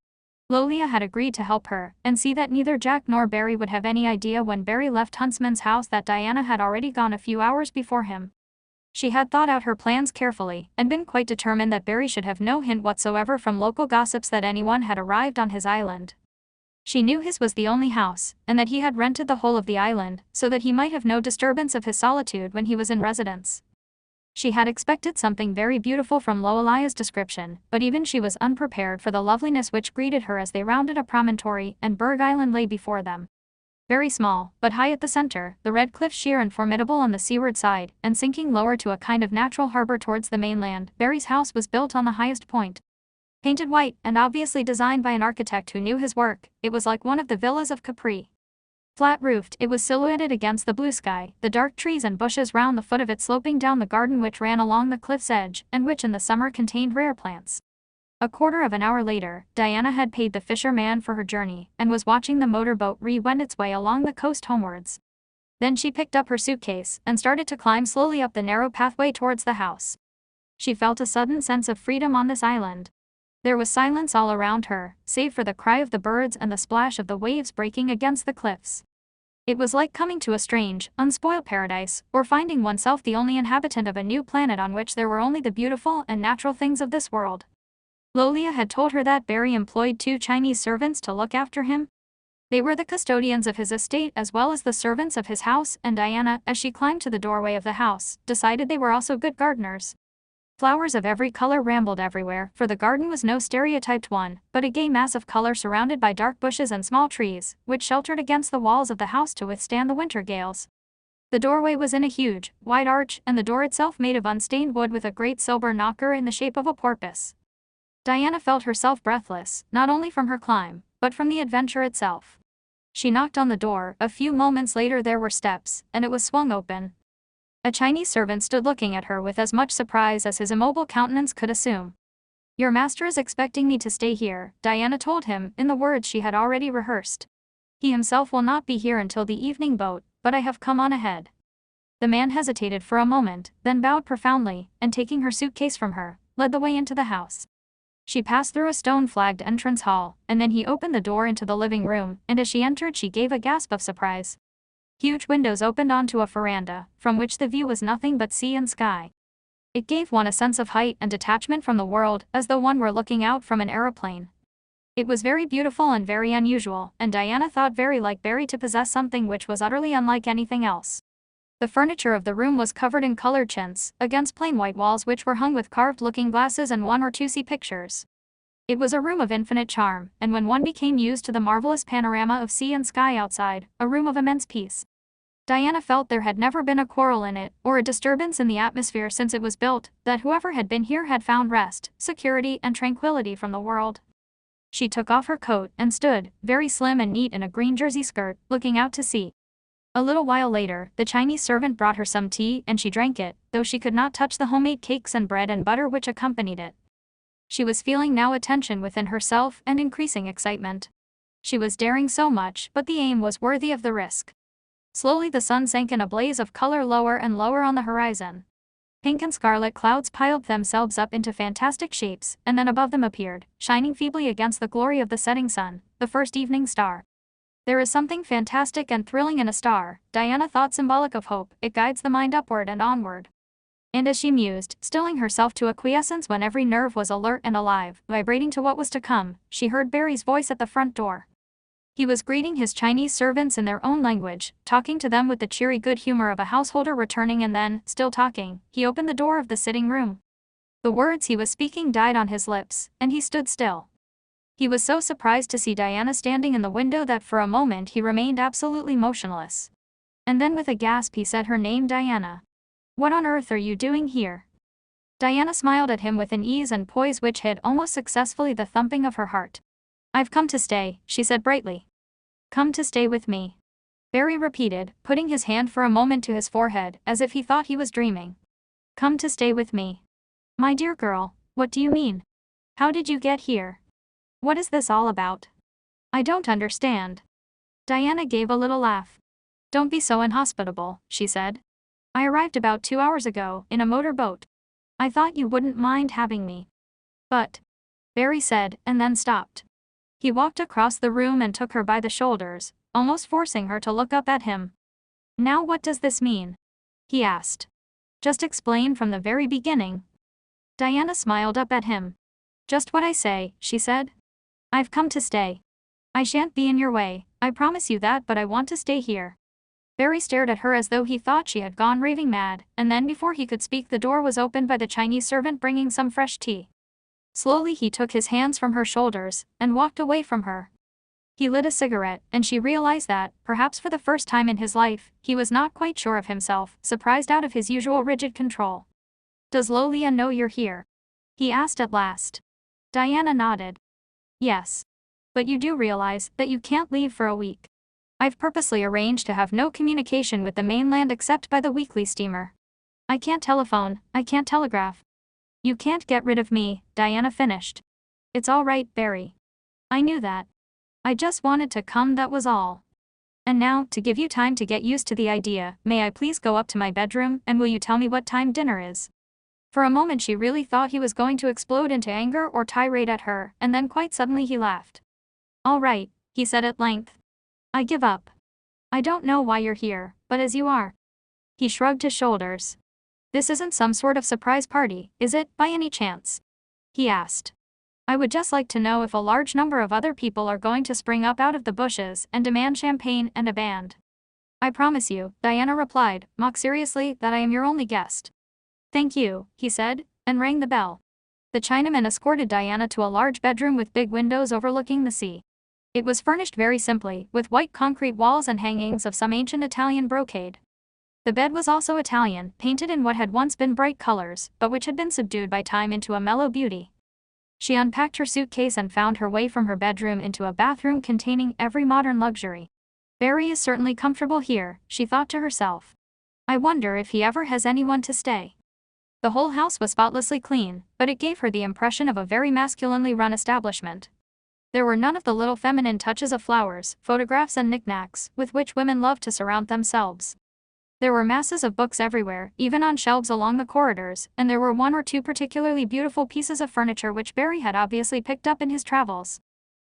Lolia had agreed to help her, and see that neither Jack nor Barry would have any idea when Barry left Huntsman's house that Diana had already gone a few hours before him. She had thought out her plans carefully, and been quite determined that Barry should have no hint whatsoever from local gossips that anyone had arrived on his island. She knew his was the only house, and that he had rented the whole of the island, so that he might have no disturbance of his solitude when he was in residence. She had expected something very beautiful from Lolia's description, but even she was unprepared for the loveliness which greeted her as they rounded a promontory and Berg Island lay before them. Very small, but high at the center, the red cliff sheer and formidable on the seaward side, and sinking lower to a kind of natural harbor towards the mainland, Barry's house was built on the highest point. Painted white, and obviously designed by an architect who knew his work, it was like one of the villas of Capri. Flat-roofed, it was silhouetted against the blue sky, the dark trees and bushes round the foot of it sloping down the garden which ran along the cliff's edge, and which in the summer contained rare plants. A quarter of an hour later, Diana had paid the fisherman for her journey, and was watching the motorboat re-wend its way along the coast homewards. Then she picked up her suitcase, and started to climb slowly up the narrow pathway towards the house. She felt a sudden sense of freedom on this island. There was silence all around her, save for the cry of the birds and the splash of the waves breaking against the cliffs. It was like coming to a strange, unspoiled paradise, or finding oneself the only inhabitant of a new planet on which there were only the beautiful and natural things of this world. Lolia had told her that Barry employed 2 Chinese servants to look after him. They were the custodians of his estate as well as the servants of his house, and Diana, as she climbed to the doorway of the house, decided they were also good gardeners. Flowers of every color rambled everywhere, for the garden was no stereotyped one, but a gay mass of color surrounded by dark bushes and small trees, which sheltered against the walls of the house to withstand the winter gales. The doorway was in a huge, wide arch, and the door itself made of unstained wood with a great silver knocker in the shape of a porpoise. Diana felt herself breathless, not only from her climb, but from the adventure itself. She knocked on the door. A few moments later there were steps, and it was swung open. A Chinese servant stood looking at her with as much surprise as his immobile countenance could assume. "Your master is expecting me to stay here," Diana told him, in the words she had already rehearsed. "He himself will not be here until the evening boat, but I have come on ahead." The man hesitated for a moment, then bowed profoundly, and taking her suitcase from her, led the way into the house. She passed through a stone-flagged entrance hall, and then he opened the door into the living room, and as she entered she gave a gasp of surprise. Huge windows opened onto a veranda, from which the view was nothing but sea and sky. It gave one a sense of height and detachment from the world, as though one were looking out from an aeroplane. It was very beautiful and very unusual, and Diana thought very like Barry to possess something which was utterly unlike anything else. The furniture of the room was covered in colored chintz, against plain white walls which were hung with carved looking glasses and 1 or 2 sea pictures. It was a room of infinite charm, and when one became used to the marvelous panorama of sea and sky outside, a room of immense peace. Diana felt there had never been a quarrel in it, or a disturbance in the atmosphere since it was built, that whoever had been here had found rest, security, and tranquility from the world. She took off her coat and stood, very slim and neat in a green jersey skirt, looking out to sea. A little while later, the Chinese servant brought her some tea and she drank it, though she could not touch the homemade cakes and bread and butter which accompanied it. She was feeling now a tension within herself and increasing excitement. She was daring so much, but the aim was worthy of the risk. Slowly the sun sank in a blaze of color lower and lower on the horizon. Pink and scarlet clouds piled themselves up into fantastic shapes, and then above them appeared, shining feebly against the glory of the setting sun, the first evening star. There is something fantastic and thrilling in a star, Diana thought, symbolic of hope. It guides the mind upward and onward. And as she mused, stilling herself to a quiescence when every nerve was alert and alive, vibrating to what was to come, she heard Barry's voice at the front door. He was greeting his Chinese servants in their own language, talking to them with the cheery good humor of a householder returning, and then, still talking, he opened the door of the sitting room. The words he was speaking died on his lips, and he stood still. He was so surprised to see Diana standing in the window that for a moment he remained absolutely motionless. And then with a gasp he said her name, Diana. "What on earth are you doing here?" Diana smiled at him with an ease and poise which hid almost successfully the thumping of her heart. "I've come to stay," she said brightly. "Come to stay with me," Barry repeated, putting his hand for a moment to his forehead, as if he thought he was dreaming. "Come to stay with me. My dear girl, what do you mean? How did you get here? What is this all about? I don't understand." Diana gave a little laugh. "Don't be so inhospitable," she said. "I arrived about 2 hours ago, in a motor boat. I thought you wouldn't mind having me." "But," Barry said, and then stopped. He walked across the room and took her by the shoulders, almost forcing her to look up at him. "Now what does this mean?" he asked. "Just explain from the very beginning." Diana smiled up at him. "Just what I say," she said. "I've come to stay. I shan't be in your way, I promise you that, but I want to stay here." Barry stared at her as though he thought she had gone raving mad, and then before he could speak the door was opened by the Chinese servant bringing some fresh tea. Slowly he took his hands from her shoulders, and walked away from her. He lit a cigarette, and she realized that, perhaps for the first time in his life, he was not quite sure of himself, surprised out of his usual rigid control. "Does Lolia know you're here?" he asked at last. Diana nodded. "Yes. But you do realize that you can't leave for a week. I've purposely arranged to have no communication with the mainland except by the weekly steamer. I can't telephone, I can't telegraph. You can't get rid of me," Diana finished. "It's all right, Barry. I knew that. I just wanted to come, that was all. And now, to give you time to get used to the idea, may I please go up to my bedroom, and will you tell me what time dinner is?" For a moment she really thought he was going to explode into anger or tirade at her, and then quite suddenly he laughed. "All right," he said at length. "I give up. I don't know why you're here, but as you are." He shrugged his shoulders. "This isn't some sort of surprise party, is it, by any chance?" he asked. "I would just like to know if a large number of other people are going to spring up out of the bushes and demand champagne and a band." "I promise you," Diana replied, mock seriously, "that I am your only guest." "Thank you," he said, and rang the bell. The Chinaman escorted Diana to a large bedroom with big windows overlooking the sea. It was furnished very simply, with white concrete walls and hangings of some ancient Italian brocade. The bed was also Italian, painted in what had once been bright colors, but which had been subdued by time into a mellow beauty. She unpacked her suitcase and found her way from her bedroom into a bathroom containing every modern luxury. "Barry is certainly comfortable here," she thought to herself. "I wonder if he ever has anyone to stay." The whole house was spotlessly clean, but it gave her the impression of a very masculinely run establishment. There were none of the little feminine touches of flowers, photographs and knickknacks, with which women love to surround themselves. There were masses of books everywhere, even on shelves along the corridors, and there were 1 or 2 particularly beautiful pieces of furniture which Barry had obviously picked up in his travels.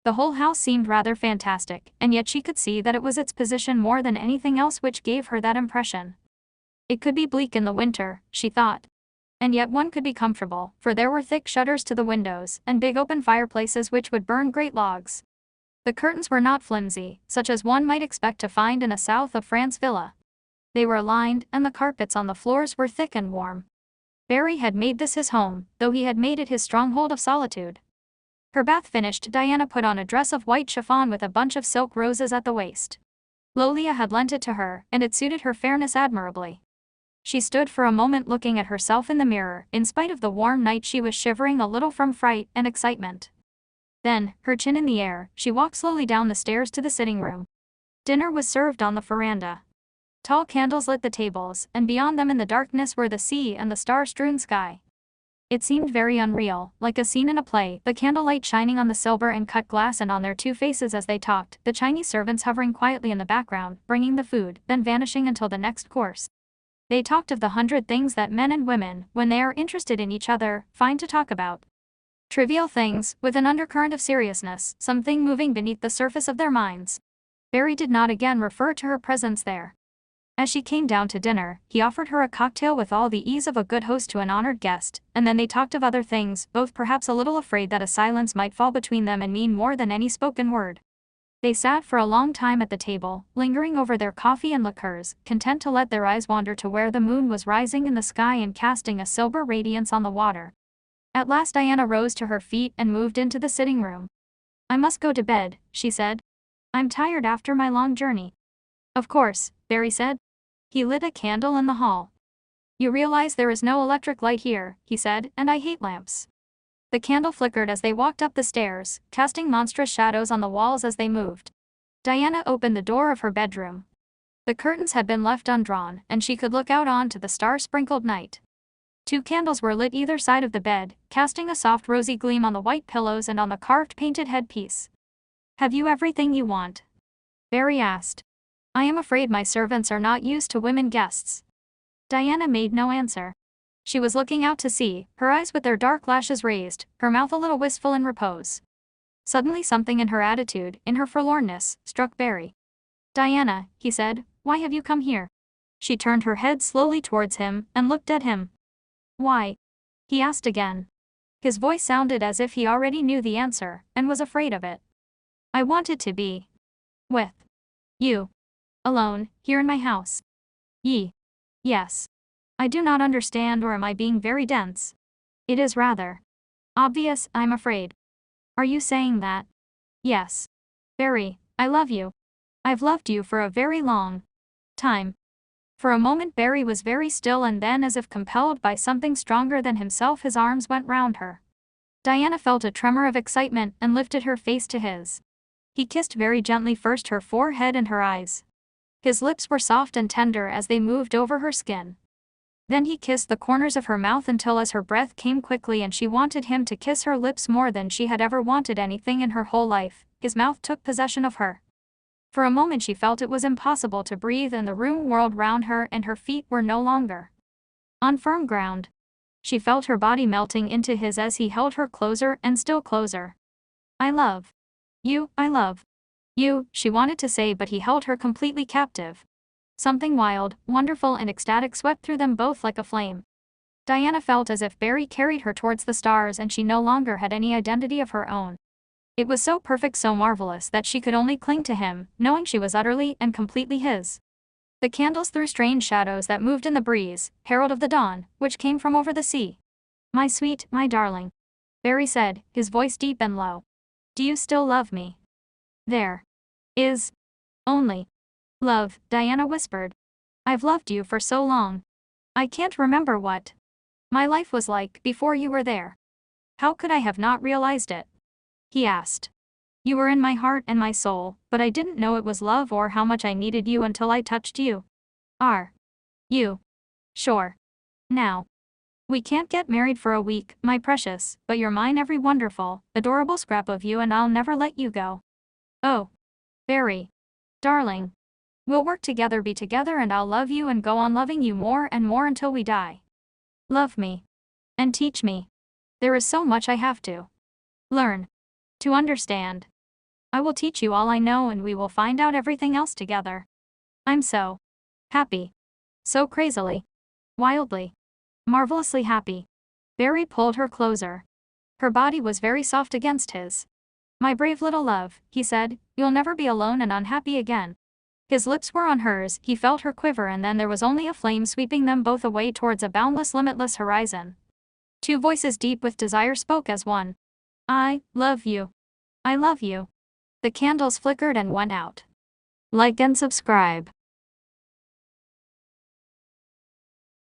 The whole house seemed rather fantastic, and yet she could see that it was its position more than anything else which gave her that impression. It could be bleak in the winter, she thought. And yet one could be comfortable, for there were thick shutters to the windows, and big open fireplaces which would burn great logs. The curtains were not flimsy, such as one might expect to find in a south of France villa. They were lined, and the carpets on the floors were thick and warm. Barry had made this his home, though he had made it his stronghold of solitude. Her bath finished, Diana put on a dress of white chiffon with a bunch of silk roses at the waist. Lolia had lent it to her, and it suited her fairness admirably. She stood for a moment looking at herself in the mirror. In spite of the warm night, she was shivering a little from fright and excitement. Then, her chin in the air, she walked slowly down the stairs to the sitting room. Dinner was served on the veranda. Tall candles lit the tables, and beyond them in the darkness were the sea and the star-strewn sky. It seemed very unreal, like a scene in a play, the candlelight shining on the silver and cut glass and on their two faces as they talked, the Chinese servants hovering quietly in the background, bringing the food, then vanishing until the next course. They talked of the 100 things that men and women, when they are interested in each other, find to talk about. Trivial things, with an undercurrent of seriousness, something moving beneath the surface of their minds. Barry did not again refer to her presence there. As she came down to dinner, he offered her a cocktail with all the ease of a good host to an honored guest, and then they talked of other things, both perhaps a little afraid that a silence might fall between them and mean more than any spoken word. They sat for a long time at the table, lingering over their coffee and liqueurs, content to let their eyes wander to where the moon was rising in the sky and casting a silver radiance on the water. At last Diana rose to her feet and moved into the sitting room. "I must go to bed," she said. "I'm tired after my long journey." "Of course," Barry said. He lit a candle in the hall. "You realize there is no electric light here," he said, "and I hate lamps." The candle flickered as they walked up the stairs, casting monstrous shadows on the walls as they moved. Diana opened the door of her bedroom. The curtains had been left undrawn, and she could look out onto the star-sprinkled night. 2 candles were lit either side of the bed, casting a soft rosy gleam on the white pillows and on the carved painted headpiece. "Have you everything you want?" Barry asked. "I am afraid my servants are not used to women guests." Diana made no answer. She was looking out to sea, her eyes with their dark lashes raised, her mouth a little wistful in repose. Suddenly something in her attitude, in her forlornness, struck Barry. "Diana," he said, "why have you come here?" She turned her head slowly towards him, and looked at him. "Why?" he asked again. His voice sounded as if he already knew the answer, and was afraid of it. "I wanted to be with you. Alone, here in my house." Yes. I do not understand, or am I being very dense? It is rather obvious, I'm afraid. Are you saying that? Yes. Barry, I love you. I've loved you for a very long time. For a moment Barry was very still, and then, as if compelled by something stronger than himself, his arms went round her. Diana felt a tremor of excitement and lifted her face to his. He kissed very gently first her forehead and her eyes. His lips were soft and tender as they moved over her skin. Then he kissed the corners of her mouth until, as her breath came quickly and she wanted him to kiss her lips more than she had ever wanted anything in her whole life, his mouth took possession of her. For a moment she felt it was impossible to breathe, and the room whirled round her and her feet were no longer on firm ground. She felt her body melting into his as he held her closer and still closer. "I love you, I love you," she wanted to say, but he held her completely captive. Something wild, wonderful and ecstatic swept through them both like a flame. Diana felt as if Barry carried her towards the stars and she no longer had any identity of her own. It was so perfect, so marvelous, that she could only cling to him, knowing she was utterly and completely his. The candles threw strange shadows that moved in the breeze, herald of the dawn, which came from over the sea. "My sweet, my darling," Barry said, his voice deep and low. "Do you still love me?" "There is only love," Diana whispered. "I've loved you for so long. I can't remember what my life was like before you were there. How could I have not realized it?" he asked. "You were in my heart and my soul, but I didn't know it was love or how much I needed you until I touched you. Are you sure now? We can't get married for a week, my precious, but you're mine, every wonderful, adorable scrap of you, and I'll never let you go. Oh, Barry, darling. We'll work together, be together, and I'll love you and go on loving you more and more until we die. Love me. And teach me. There is so much I have to learn. To understand. I will teach you all I know, and we will find out everything else together. I'm so happy. So crazily, wildly, marvelously happy." Barry pulled her closer. Her body was very soft against his. "My brave little love," he said, "you'll never be alone and unhappy again." His lips were on hers, he felt her quiver, and then there was only a flame sweeping them both away towards a boundless, limitless horizon. 2 voices deep with desire spoke as one. I love you. I love you. The candles flickered and went out. Like and subscribe.